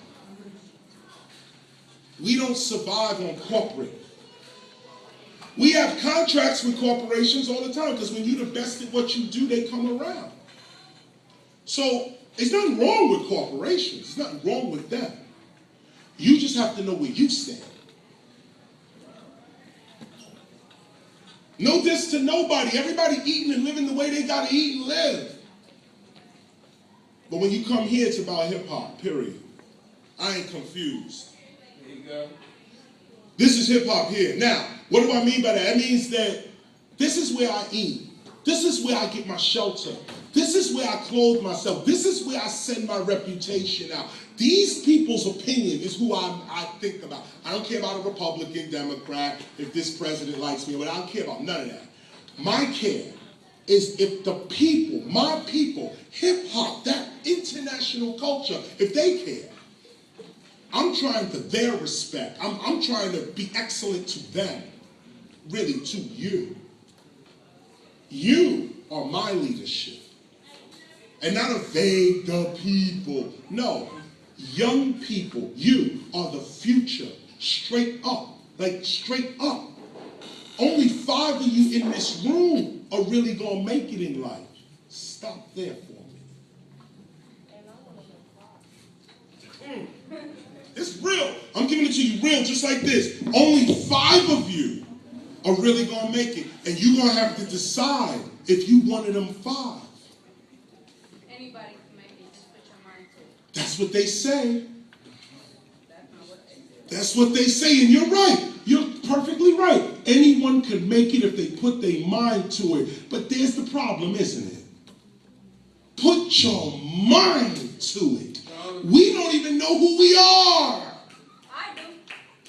We don't survive on corporate. We have contracts with corporations all the time because when you're the best at what you do, they come around. So There's nothing wrong with corporations. There's nothing wrong with them. You just have to know where you stand. No diss to nobody. Everybody eating and living the way they got to eat and live. But when you come here, it's about hip-hop, period. I ain't confused. There you go. This is hip-hop here. Now, what do I mean by that? That means that this is where I eat. This is where I get my shelter. This is where I clothe myself. This is where I send my reputation out. These people's opinion is who I think about. I don't care about a Republican, Democrat, if this president likes me, but I don't care about none of that. My care is if the people, my people, hip-hop, that international culture, if they care, I'm trying for their respect. I'm trying to be excellent to them, really to you. You are my leadership. And not a vague, the people. No, young people, you are the future. Straight up, like straight up. Only 5 of you in this room are really going to make it in life. Stop there for me. It's real. I'm giving it to you real, just like this. Only 5 of you are really going to make it. And you're going to have to decide if you one of them 5. Anybody can make it, just put your mind to it. That's what they say. That's not what they do. That's what they say, and you're right. You're perfectly right. Anyone could make it if they put their mind to it. But there's the problem, isn't it? Put your mind to it. We don't even know who we are. I do.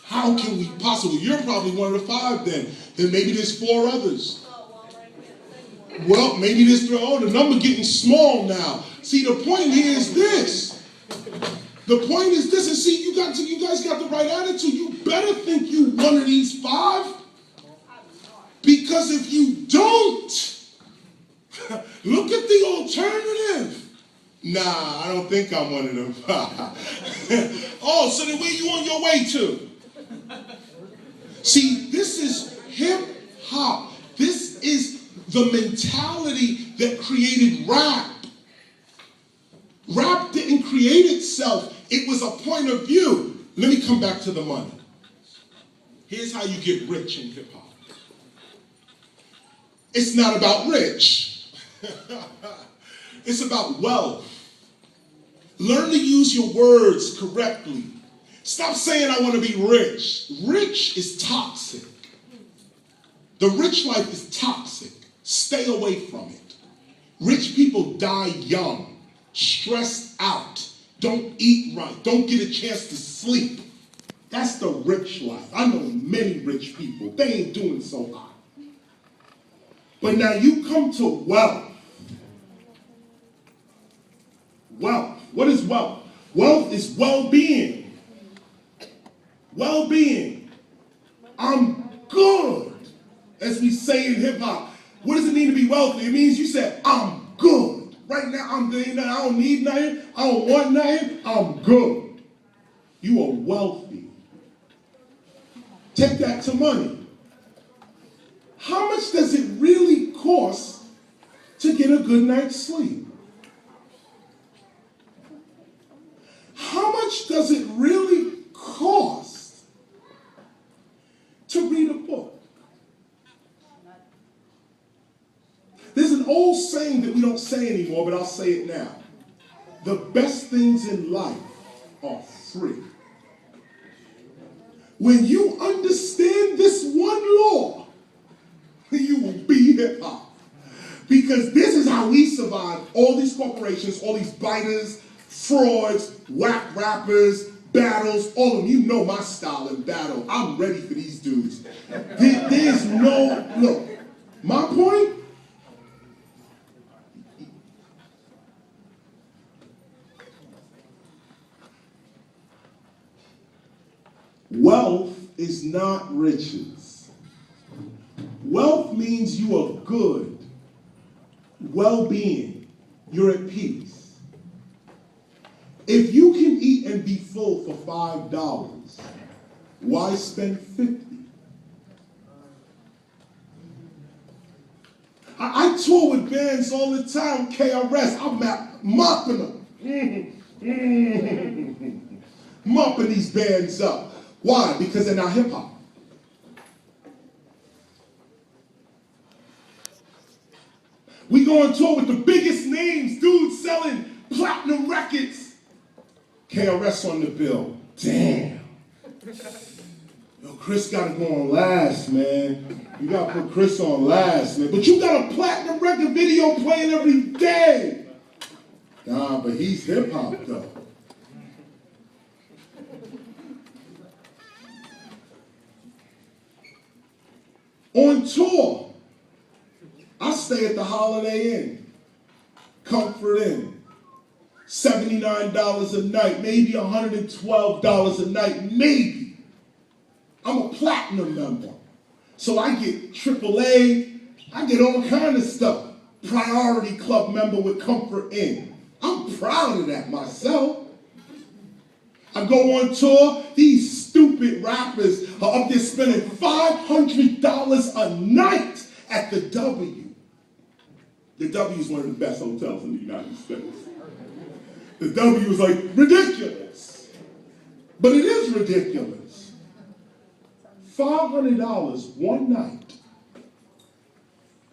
How can we possibly? You're probably one of the 5 then. Then maybe there's 4 others. Oh, well, right here. Well, maybe there's 3. Oh, the number getting small now. See, the point here is this. The point is this, and see, you guys got the right attitude. You better think you one of these 5. Because if you don't, look at the alternative. Nah, I don't think I'm one of them. Oh, so then where you on your way to? See, this is hip-hop. This is the mentality that created rap. Rap didn't create itself. It was a point of view. Let me come back to the money. Here's how you get rich in hip-hop. It's not about rich. It's about wealth. Learn to use your words correctly. Stop saying I want to be rich. Rich is toxic. The rich life is toxic. Stay away from it. Rich people die young, stressed out, don't eat right, don't get a chance to sleep. That's the rich life. I know many rich people. They ain't doing so hot. But now you come to wealth. Wealth. What is wealth? Wealth is well-being. Well-being. I'm good. As we say in hip-hop. What does it mean to be wealthy? It means you said, I'm good. Right now, I'm doing nothing. I don't need nothing. I don't want nothing. I'm good. You are wealthy. Take that to money. How much does it really cost to get a good night's sleep? How much does it really cost to read a book? There's an old saying that we don't say anymore, but I'll say it now. The best things in life are free. When you understand this one law, you will be hip-hop. Because this is how we survive all these corporations, all these biters, frauds, whack rappers, battles, all of them. You know my style in battle. I'm ready for these dudes. There's no, look, my point, wealth is not riches. Wealth means you are good, well-being, you're at peace. If you can eat and be full for $5, why spend 50? I tour with bands all the time, KRS, I'm mopping them. Mumping these bands up. Why? Because they're not hip hop. We go on tour with the biggest names, dudes selling platinum records. KRS on the bill. Damn. Yo, Chris gotta go on last, man. You gotta put Chris on last, man. But you got a platinum record video playing every day. Nah, but he's hip hop though. On tour, I stay at the Holiday Inn, Comfort Inn. $79 a night, maybe $112 a night, maybe. I'm a platinum member. So I get AAA, I get all kind of stuff. Priority club member with Comfort Inn. I'm proud of that myself. I go on tour, these stupid rappers are up there spending $500 a night at the W. The W is one of the best hotels in the United States. The W is like ridiculous. But it is ridiculous. $500 one night.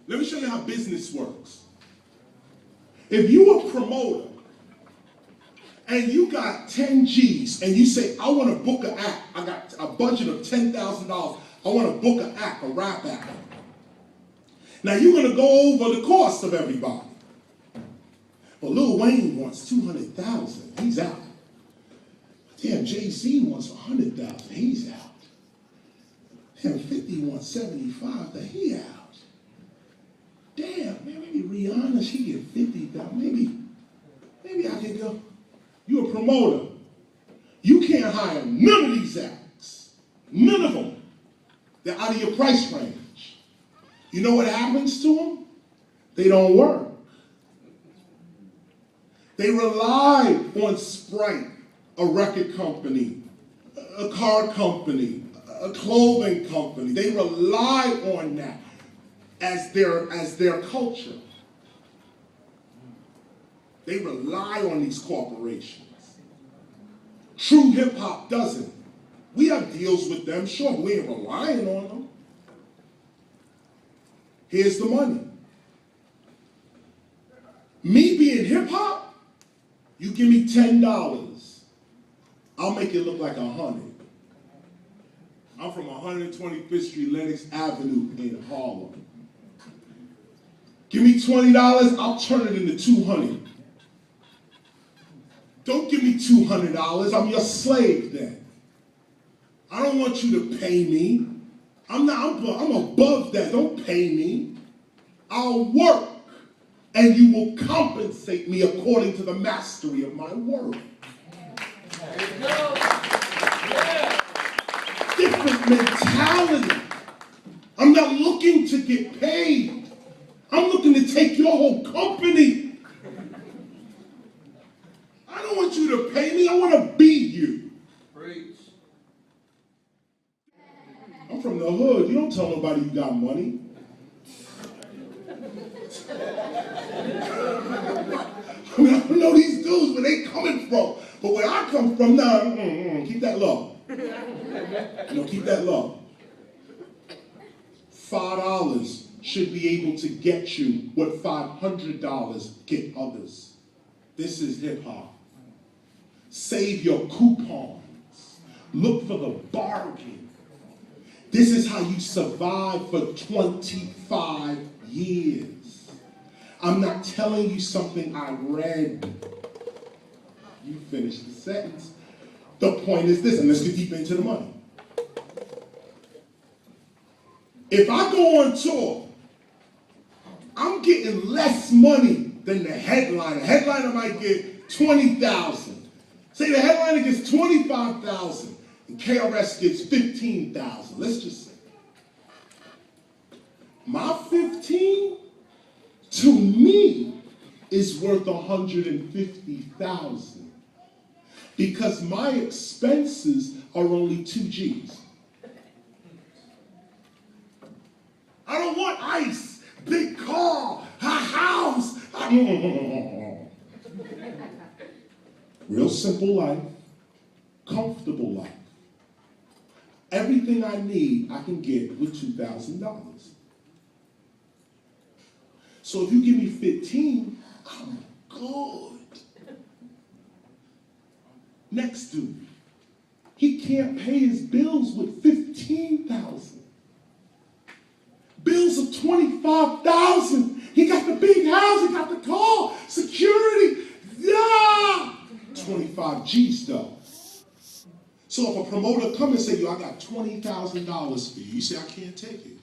Let me show you how business works. If you're a promoter and you got 10 G's and you say, I want to book an act, I got a budget of $10,000, I want to book an act, a rap act. Now you're going to go over the cost of everybody. Well, Lil Wayne wants $200,000, he's out. Damn, Jay-Z wants $100,000, he's out. Damn, 50 wants $75,000, he out. Damn, man, maybe Rihanna, she get $50,000, maybe I can go. You're a promoter. You can't hire none of these acts. None of them. They're out of your price range. You know what happens to them? They don't work. They rely on Sprite, a record company, a car company, a clothing company. They rely on that as their culture. They rely on these corporations. True hip hop doesn't. We have deals with them, sure, but we ain't relying on them. Here's the money. Me being hip hop, you give me $10, I'll make it look like 100. I'm from 125th Street, Lenox Avenue in Harlem. Give me $20, I'll turn it into 200. Don't give me $200, I'm your slave then. I don't want you to pay me. I'm above that, don't pay me. I'll work, and you will compensate me according to the mastery of my work. There you go. Yeah. Different mentality. I'm not looking to get paid. I'm looking to take your whole company. I don't want you to pay me, I want to be you. Preach. I'm from the hood. You don't tell nobody you got money. I mean, I don't know these dudes where they coming from. But where I come from, keep that low. Keep that low. $5 should be able to get you what $500 get others. This is hip hop. Save your coupons. Look for the bargain. This is how you survive for 25 years. I'm not telling you something I read. You finish the sentence. The point is this, and let's get deep into the money. If I go on tour, I'm getting less money than the headliner. Headliner might get $20,000. Say the headliner gets $25,000 and KRS gets $15,000. Let's just say. My 15 to me is worth $150,000 because my expenses are only 2 G's. I don't want ice, big car, a house. Real simple life, comfortable life. Everything I need, I can get with $2,000. So if you give me 15, I'm good. Next dude, he can't pay his bills with 15,000. Bills of 25,000. He got the big house, he got the car, security. Yeah, 25 G's though. So if a promoter come and say, yo, I got $20,000 for you, you say, I can't take it.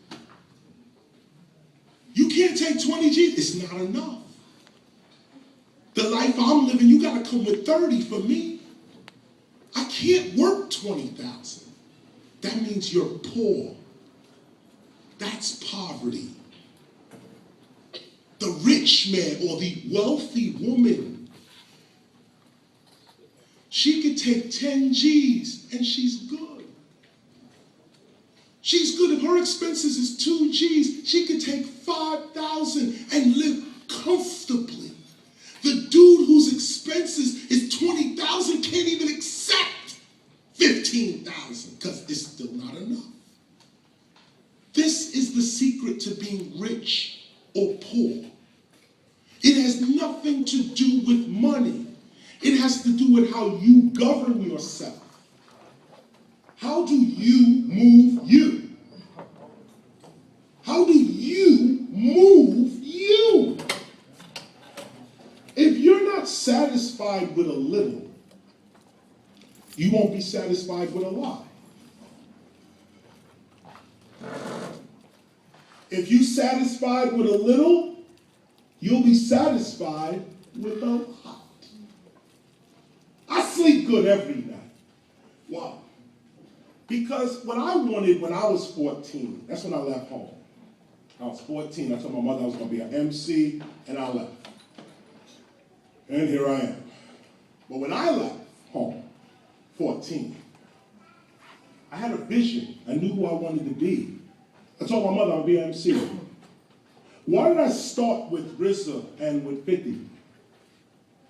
You can't take 20 G's, it's not enough. The life I'm living, you gotta come with 30 for me. I can't work 20,000. That means you're poor. That's poverty. The rich man or the wealthy woman, she could take 10 G's and she's good. She's good. If her expenses is 2 G's, she could take 5,000 and live comfortably. The dude whose expenses is 20,000 can't even accept 15,000 because it's still not enough. This is the secret to being rich or poor. It has nothing to do with money. It has to do with how you govern yourself. How do you move you? How do you move you? If you're not satisfied with a little, you won't be satisfied with a lot. If you're satisfied with a little, you'll be satisfied with a lot. I sleep good every night. Why? Because what I wanted when I was 14, that's when I left home. I was 14, I told my mother I was going to be an MC, and I left. And here I am. But when I left home, 14, I had a vision. I knew who I wanted to be. I told my mother I'd be an MC. Why did I start with RZA and with 50?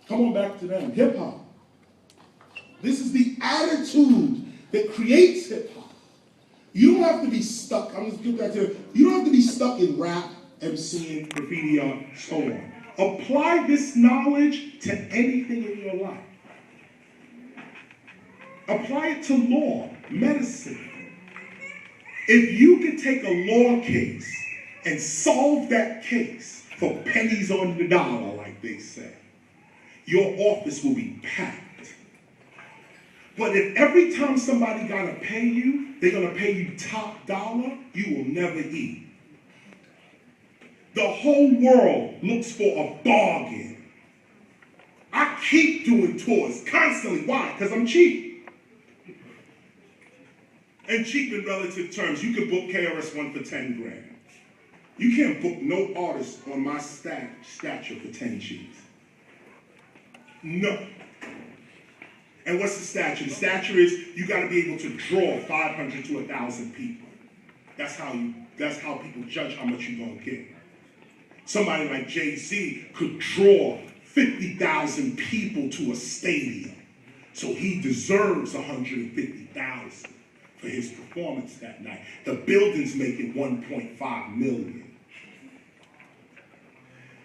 Come on back to them. Hip hop. This is the attitude that creates hip hop. You don't have to be stuck. I'm just get back to it. You don't have to be stuck in rap, MCing, graffiti, or so on. Apply this knowledge to anything in your life. Apply it to law, medicine. If you could take a law case and solve that case for pennies on the dollar, like they say, your office will be packed. But if every time somebody gotta pay you, they're gonna pay you top dollar, you will never eat. The whole world looks for a bargain. I keep doing tours constantly. Why? Because I'm cheap. And cheap in relative terms, you can book KRS One for 10 grand. You can't book no artist on my stature for 10 G's. No. And what's the stature? The stature is you got to be able to draw 500 to 1,000 people. That's how people judge how much you're going to get. Somebody like Jay-Z could draw 50,000 people to a stadium. So he deserves 150,000 for his performance that night. The building's making 1.5 million.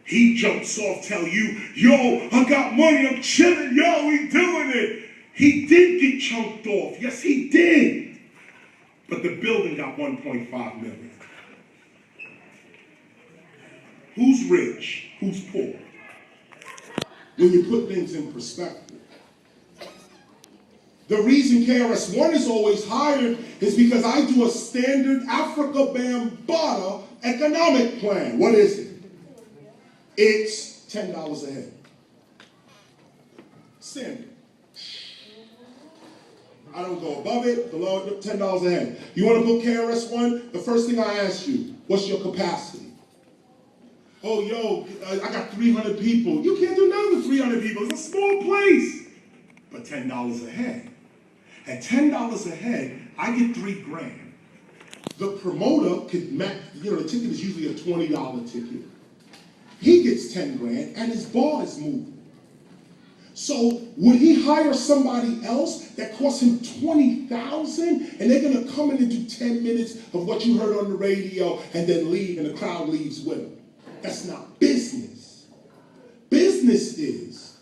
He jumps off, tell you, yo, I got money, I'm chilling, yo, we doing it. He did get chunked off. Yes, he did. But the building got 1.5 million. Who's rich? Who's poor? When you put things in perspective. The reason KRS One is always hired is because I do a standard Africa Bambaataa economic plan. What is it? It's $10 a head. Standard. I don't go above it, below it, $10 a head. You want to book KRS One? The first thing I ask you, what's your capacity? Oh, yo, I got 300 people. You can't do nothing with 300 people. It's a small place. But $10 a head. At $10 a head, I get $3 grand. The promoter could match, the ticket is usually a $20 ticket. He gets 10 grand and his bar is moving. So would he hire somebody else that costs him $20,000 and they're gonna come in and do 10 minutes of what you heard on the radio and then leave and the crowd leaves with them? That's not business. Business is,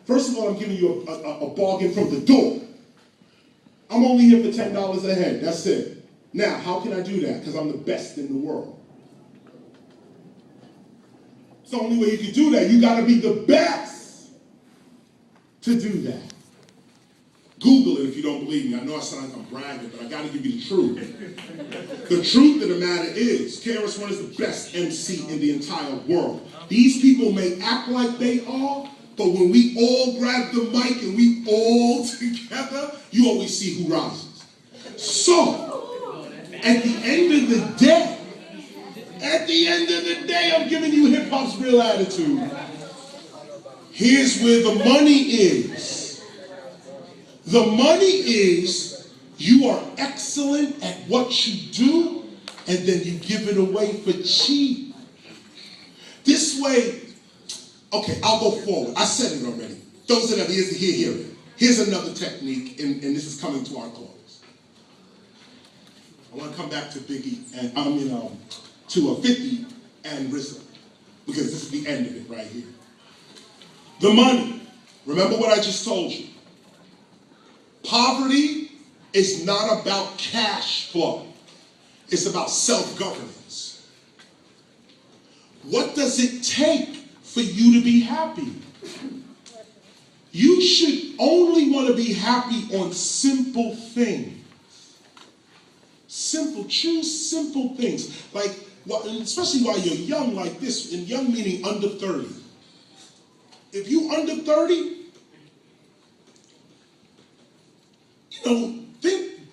first of all, I'm giving you a bargain from the door. I'm only here for $10 a head, that's it. Now, how can I do that? Because I'm the best in the world. It's the only way you can do that. You gotta be the best to do that. Google it if you don't believe me. I know I sound like I'm bragging, but I gotta give you the truth. The truth of the matter is, KRS One is the best MC in the entire world. These people may act like they are, but when we all grab the mic and we all together, you always see who rises. So, at the end of the day, I'm giving you hip hop's real attitude. Here's where the money is. The money is you are excellent at what you do, and then you give it away for cheap. This way, okay, I'll go forward. I said it already. Those that have ears to hear it. Here's another technique, and this is coming to our close. I want to come back to Biggie, and to 50 and RZA, because this is the end of it right here. The money. Remember what I just told you. Poverty is not about cash flow. It's about self-governance. What does it take for you to be happy? You should only want to be happy on simple things. Choose simple things. Like, especially while you're young like this, and young meaning under 30. If you under 30,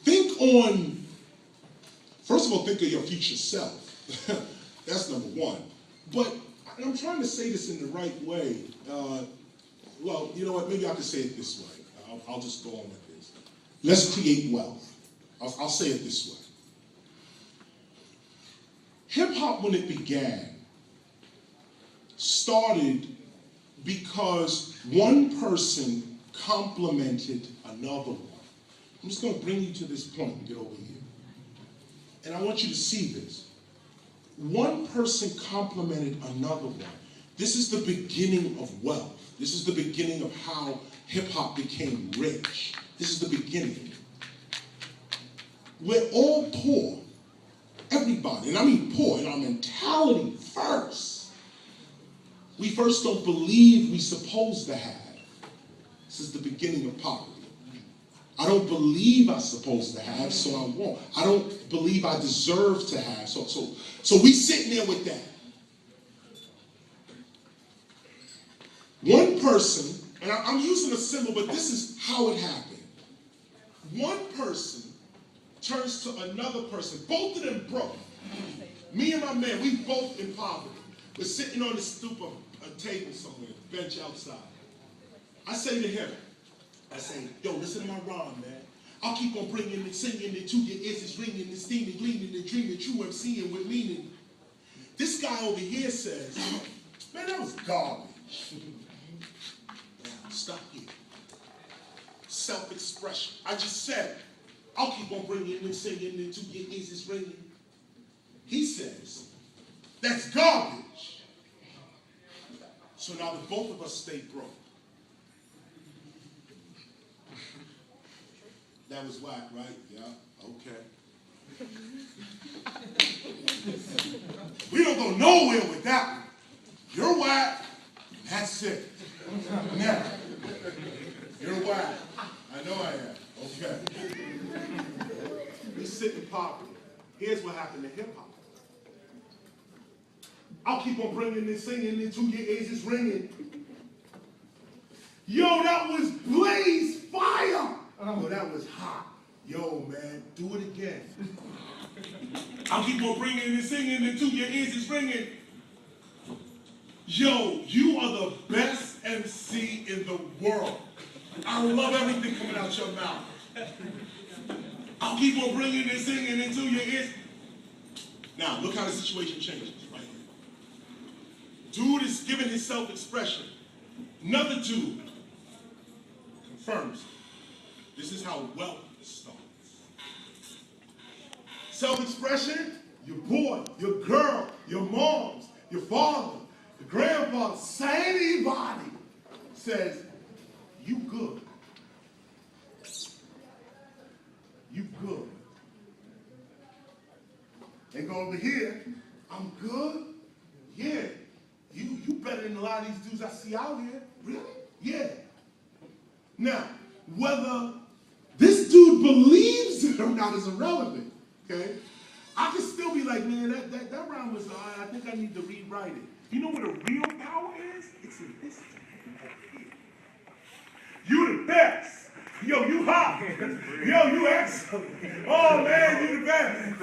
think on, first of all, think of your future self. That's number one. But I'm trying to say this in the right way. Well, you know what, maybe I can say it this way. I'll just go on with this. Let's create wealth. I'll say it this way. Hip-hop, when it began, started because one person complimented another one. I'm just going to bring you to this point and get over here. And I want you to see this. One person complimented another one. This is the beginning of wealth. This is the beginning of how hip-hop became rich. This is the beginning. We're all poor. Everybody, and I mean poor in our mentality first. We first don't believe we're supposed to have. This is the beginning of poverty. I don't believe I'm supposed to have, so I won't. I don't believe I deserve to have, so we sitting there with that. One person, and I'm using a symbol, but this is how it happened. One person turns to another person. Both of them broke. Me and my man, we both in poverty. We're sitting on the stoop of a table somewhere, bench outside. I say to him, yo, listen to my rhyme, man. I'll keep on bringing and singing it to your ears. It's ringing and steaming, gleaming and dreaming, true MCing with meaning. This guy over here says, man, that was garbage. Now, stop here. Self-expression. I just said, I'll keep on bringing and singing it to your ears. It's ringing. He says, that's garbage. So now the both of us stay broke. That was whack, right? Yeah, okay. We don't go nowhere with that one. You're whack, that's it. Now, you're whack. I know I am. Okay. We sit in poverty. Here's what happened to hip-hop. I'll keep on bringing and singing it to your ears, it's ringing. Yo, that was blaze fire. Oh, that was hot. Yo, man, do it again. I'll keep on bringing and singing it to your ears, it's ringing. Yo, you are the best MC in the world. I love everything coming out your mouth. I'll keep on bringing and singing into your ears. Now, look how the situation changes right here. Dude is giving his self-expression. Another dude Firms. This is how wealth starts. Self-expression, your boy, your girl, your moms, your father, your grandfather, anybody says, you good. You good. They go over here, I'm good? Yeah. You better than a lot of these dudes I see out here. Really? Yeah. Now, whether this dude believes it or not is irrelevant, okay? I can still be like, man, that rhyme was, I think I need to rewrite it. You know what a real power is? It's in this thing over here. You the best. Yo, you hot. Yo, you excellent. Oh, man, you the best.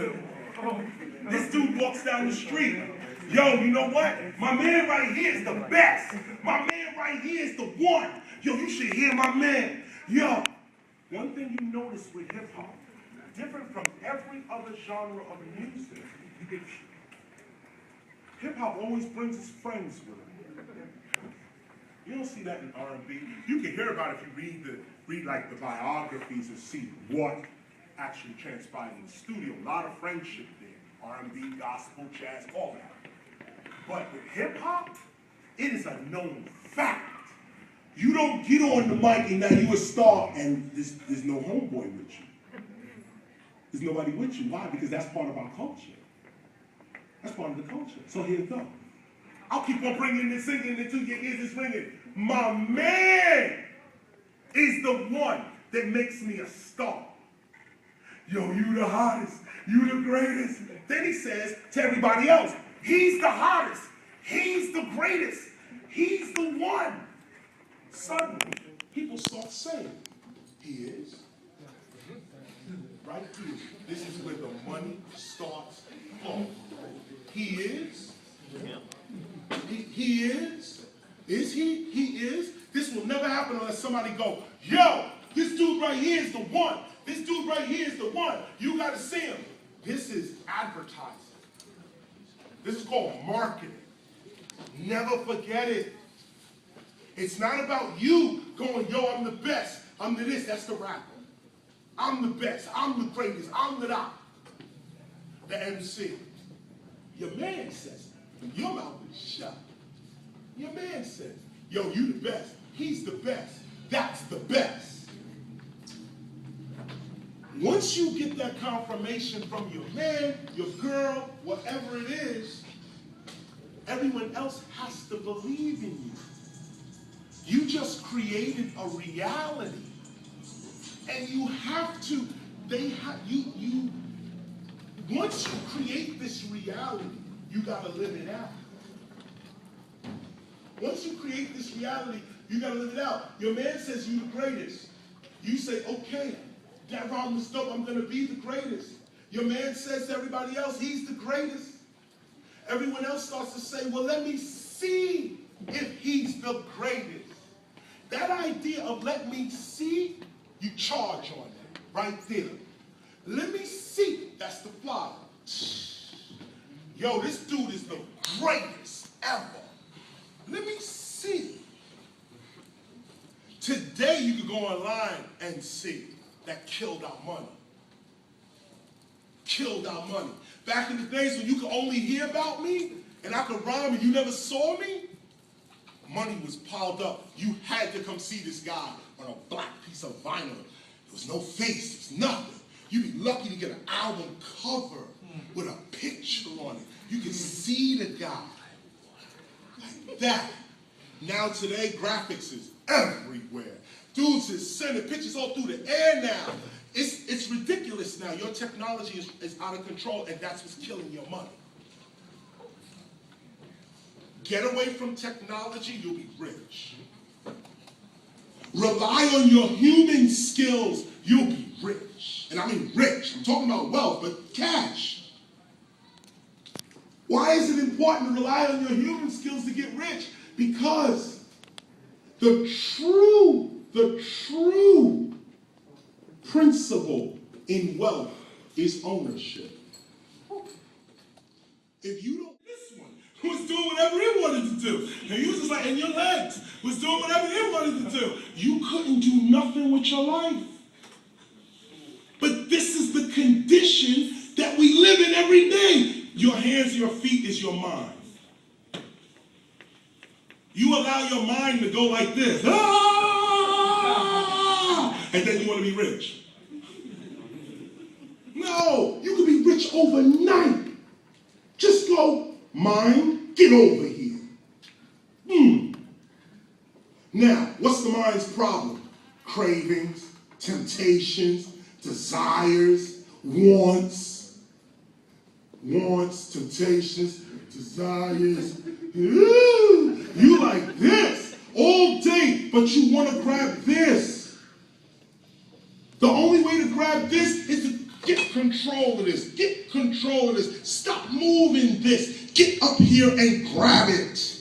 This dude walks down the street. Yo, you know what? My man right here is the best. My man right here is the one. Yo, you should hear my man. Yo, one thing you notice with hip-hop, different from every other genre of music, hip-hop always brings its friends with it. You don't see that in R&B. You can hear about it if you read like the biographies and see what actually transpired in the studio. A lot of friendship there. R&B, gospel, jazz, all that. But with hip-hop, it is a known fact. You don't get on the mic and now you a star and there's no homeboy with you. There's nobody with you. Why? Because that's part of our culture. That's part of the culture. So here you go. I'll keep on bringing this singing until your ears is ringing. My man is the one that makes me a star. Yo, you the hottest. You the greatest. Then he says to everybody else, he's the hottest. He's the greatest. He's the one. Suddenly, people start saying, he is. Right here. This is where the money starts flowing. He is. He is. Is he? He is. This will never happen unless somebody go, yo, this dude right here is the one. This dude right here is the one. You got to see him. This is advertising. This is called marketing. Never forget it. It's not about you going, yo, I'm the best. I'm the this. That's the rapper. I'm the best. I'm the greatest. I'm the doc. The MC. Your man says it. Your mouth is shut. Your man says, yo, you the best. He's the best. That's the best. Once you get that confirmation from your man, your girl, whatever it is, everyone else has to believe in you. You just created a reality. And you have to, once you create this reality, you gotta live it out. Once you create this reality, you gotta live it out. Your man says you're the greatest. You say, okay, that rhyme was dope, I'm gonna be the greatest. Your man says to everybody else, he's the greatest. Everyone else starts to say, well, let me see if he's the greatest. That idea of let me see, you charge on it right there. Let me see, that's the fly. Yo, this dude is the greatest ever. Let me see. Today you can go online and see that killed our money. Killed our money. Back in the days when you could only hear about me and I could rhyme and you never saw me, money was piled up. You had to come see this guy on a black piece of vinyl. There was no face, there was nothing. You'd be lucky to get an album cover with a picture on it. You could see the guy like that. Now today, graphics is everywhere. Dudes is sending pictures all through the air now. It's ridiculous now. Your technology is out of control, and that's what's killing your money. Get away from technology, you'll be rich. Rely on your human skills, you'll be rich. And I mean rich. I'm talking about wealth, but cash. Why is it important to rely on your human skills to get rich? Because the true principle in wealth is ownership. If you don't, this one was doing whatever he wanted to to do. And you was just like, and your legs was doing whatever they wanted to do. You couldn't do nothing with your life. But this is the condition that we live in every day. Your hands, your feet is your mind. You allow your mind to go like this. Ah! And then you want to be rich. No, you can be rich overnight. Just go, mind, get over here. Now, what's the mind's problem? Cravings, temptations, desires, wants, temptations, desires. You like this all day, but you want to grab this. The only way to grab this is to get control of this. Get control of this. Stop moving this. Get up here and grab it.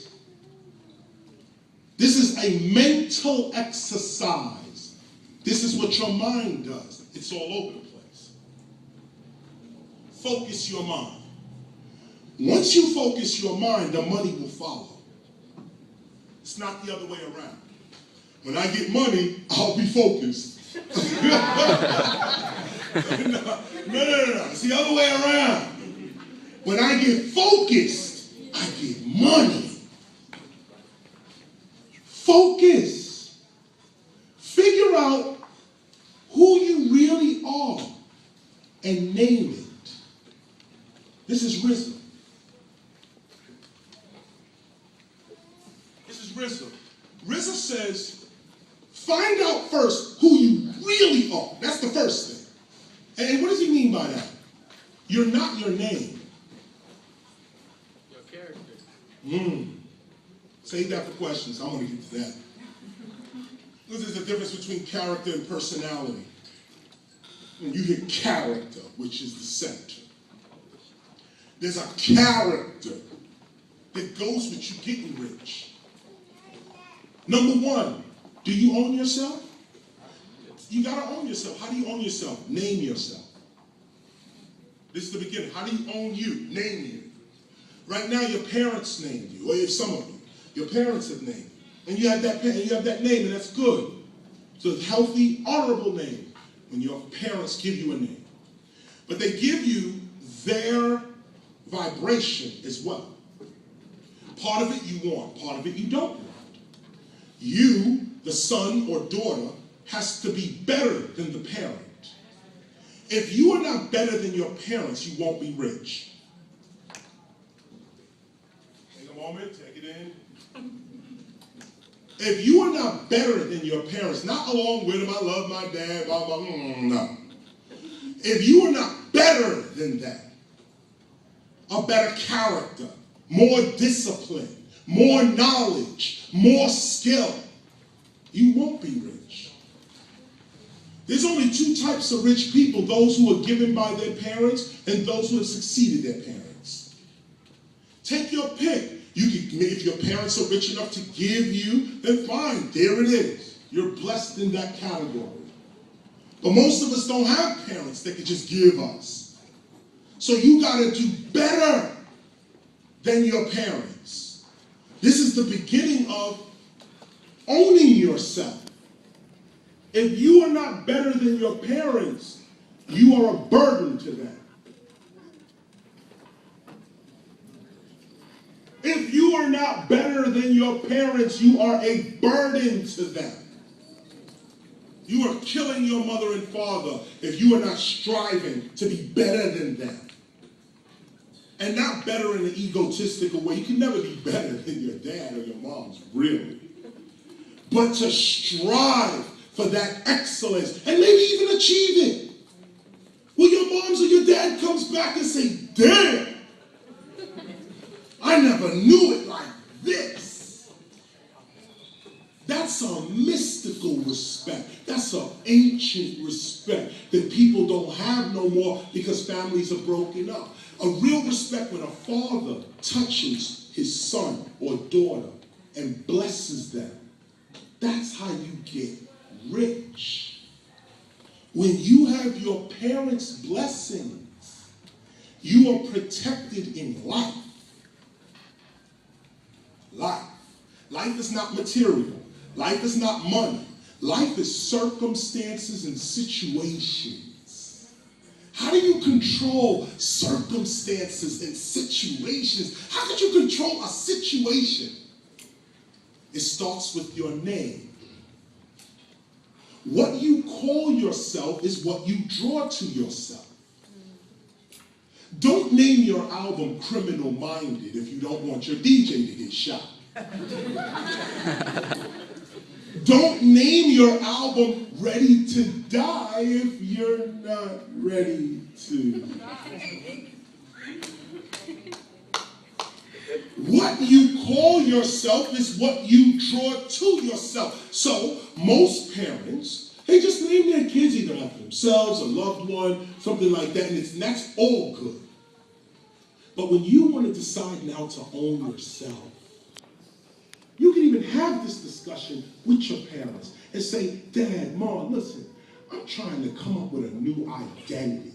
This is a mental exercise. This is what your mind does. It's all over the place. Focus your mind. Once you focus your mind, the money will follow. It's not the other way around. When I get money, I'll be focused. No. It's the other way around. When I get focused, I get money. Focus. Figure out who you really are and name it. This is wisdom. RZA. RZA says, find out first who you really are. That's the first thing. And what does he mean by that? You're not your name. Your character. Save that for questions. I want to get to that. There's a difference between character and personality. When you hear character, which is the center. There's a character that goes with you getting rich. Number one, do you own yourself? You gotta own yourself. How do you own yourself? Name yourself. This is the beginning. How do you own you? Name you. Right now, your parents named you, or if some of you, your parents have named you, and you have that name, and that's good. So it's a healthy, honorable name when your parents give you a name. But they give you their vibration as well. Part of it you want, part of it you don't want. You, the son or daughter, has to be better than the parent. If you are not better than your parents, you won't be rich. Take a moment, take it in. If you are not better than your parents, not along with them, I love my dad, blah, blah, no. If you are not better than that, a better character, more discipline, more knowledge, more skill, you won't be rich. There's only two types of rich people, those who are given by their parents and those who have succeeded their parents. Take your pick. If your parents are rich enough to give you, then fine, there it is. You're blessed in that category. But most of us don't have parents that can just give us. So you gotta do better than your parents. This is the beginning of owning yourself. If you are not better than your parents, you are a burden to them. If you are not better than your parents, you are a burden to them. You are killing your mother and father if you are not striving to be better than them. And not better in an egotistical way. You can never be better than your dad or your mom's, really. But to strive for that excellence and maybe even achieve it. When your mom's or your dad comes back and say, damn, I never knew it like this. That's a mystical respect. That's an ancient respect that people don't have no more because families are broken up. A real respect when a father touches his son or daughter and blesses them. That's how you get rich. When you have your parents' blessings, you are protected in life. Life. Life is not material. Life is not money. Life is circumstances and situations. How do you control circumstances and situations? How could you control a situation? It starts with your name. What you call yourself is what you draw to yourself. Don't name your album Criminal Minded if you don't want your DJ to get shot. Don't name your album Ready to Die if you're not ready to. What you call yourself is what you draw to yourself. So most parents, they just name their kids either after themselves, a loved one, something like that, and that's all good. But when you want to decide now to own yourself, you can even have this discussion with your parents and say, Dad, Mom, listen, I'm trying to come up with a new identity.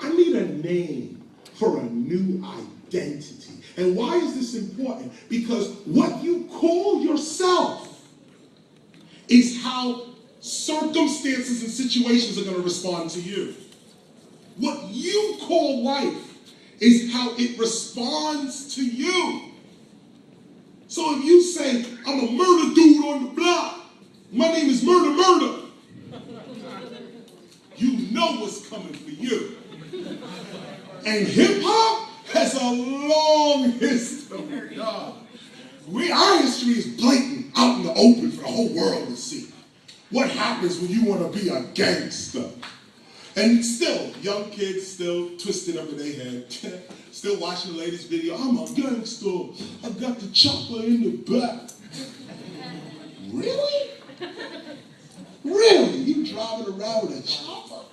I need a name for a new identity. And why is this important? Because what you call yourself is how circumstances and situations are going to respond to you. What you call life is how it responds to you. So if you say, I'm a murder dude on the block, my name is Murder, you know what's coming for you. And hip-hop has a long history. Our history is blatant, out in the open for the whole world to see. What happens when you want to be a gangster? And still, young kids still twisted up in their head, still watching the latest video. I'm a gangster. I got the chopper in the back. Really? Really? You driving around with a chopper?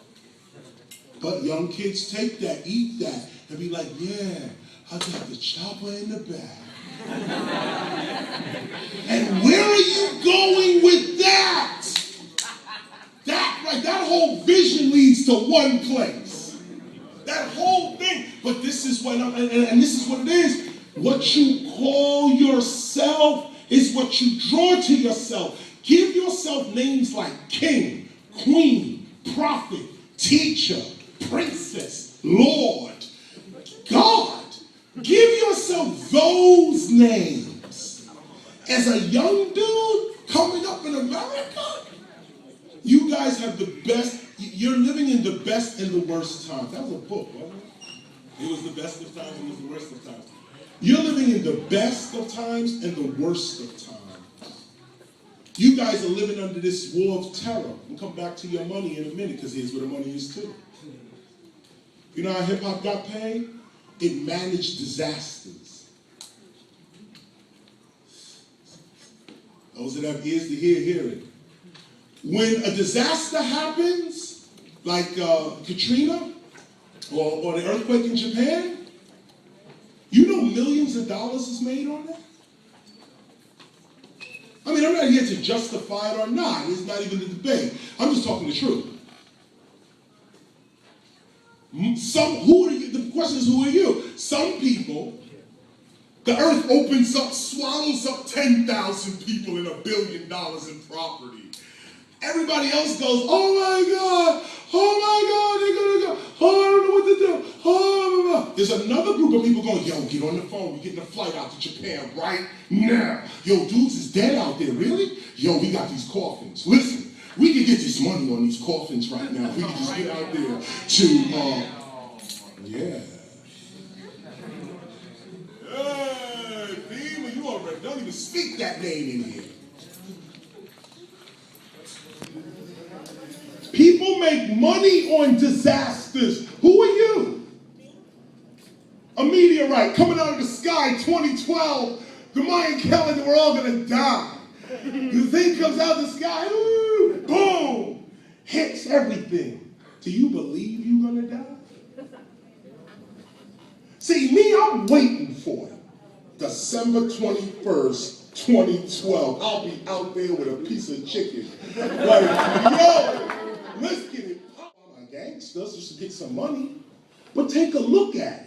But young kids take that, eat that, and be like, yeah, I got the chopper in the back. And where are you going with that? That whole vision leads to one place. That whole thing. But this is what, and this is what it is. What you call yourself is what you draw to yourself. Give yourself names like king, queen, prophet, teacher, princess, Lord, God. Give yourself those names. As a young dude coming up in America, you guys have the best, you're living in the best and the worst times. That was a book, wasn't it? It was the best of times and it was the worst of times. You're living in the best of times and the worst of times. You guys are living under this war of terror. We'll come back to your money in a minute because here's where the money is too. You know how hip-hop got paid? It managed disasters. Those that have ears to hear it. When a disaster happens, like Katrina or the earthquake in Japan, you know millions of dollars is made on that? I mean, I'm not here to justify it or not. It's not even a debate. I'm just talking the truth. Who are you? The question is, who are you? Some people, the earth opens up, swallows up 10,000 people and $1 billion in property. Everybody else goes, oh my God, they're gonna go, oh, I don't know what to do, oh. There's another group of people going, yo, get on the phone, we're getting a flight out to Japan right now. Yo, dudes is dead out there, really? Yo, we got these coffins. Listen, we can get this money on these coffins right now. We can just get out there to, yeah. Hey, Demon, you already don't even speak that name in here. People make money on disasters. Who are you? A meteorite coming out of the sky, 2012, the Mayan calendar, we're all gonna die. The thing comes out of the sky, ooh, boom, hits everything. Do you believe you're gonna die? See, me, I'm waiting for it. December 21st, 2012. I'll be out there with a piece of chicken. Like, yo, let's get it. I'm a gangster just to get some money. But take a look at it.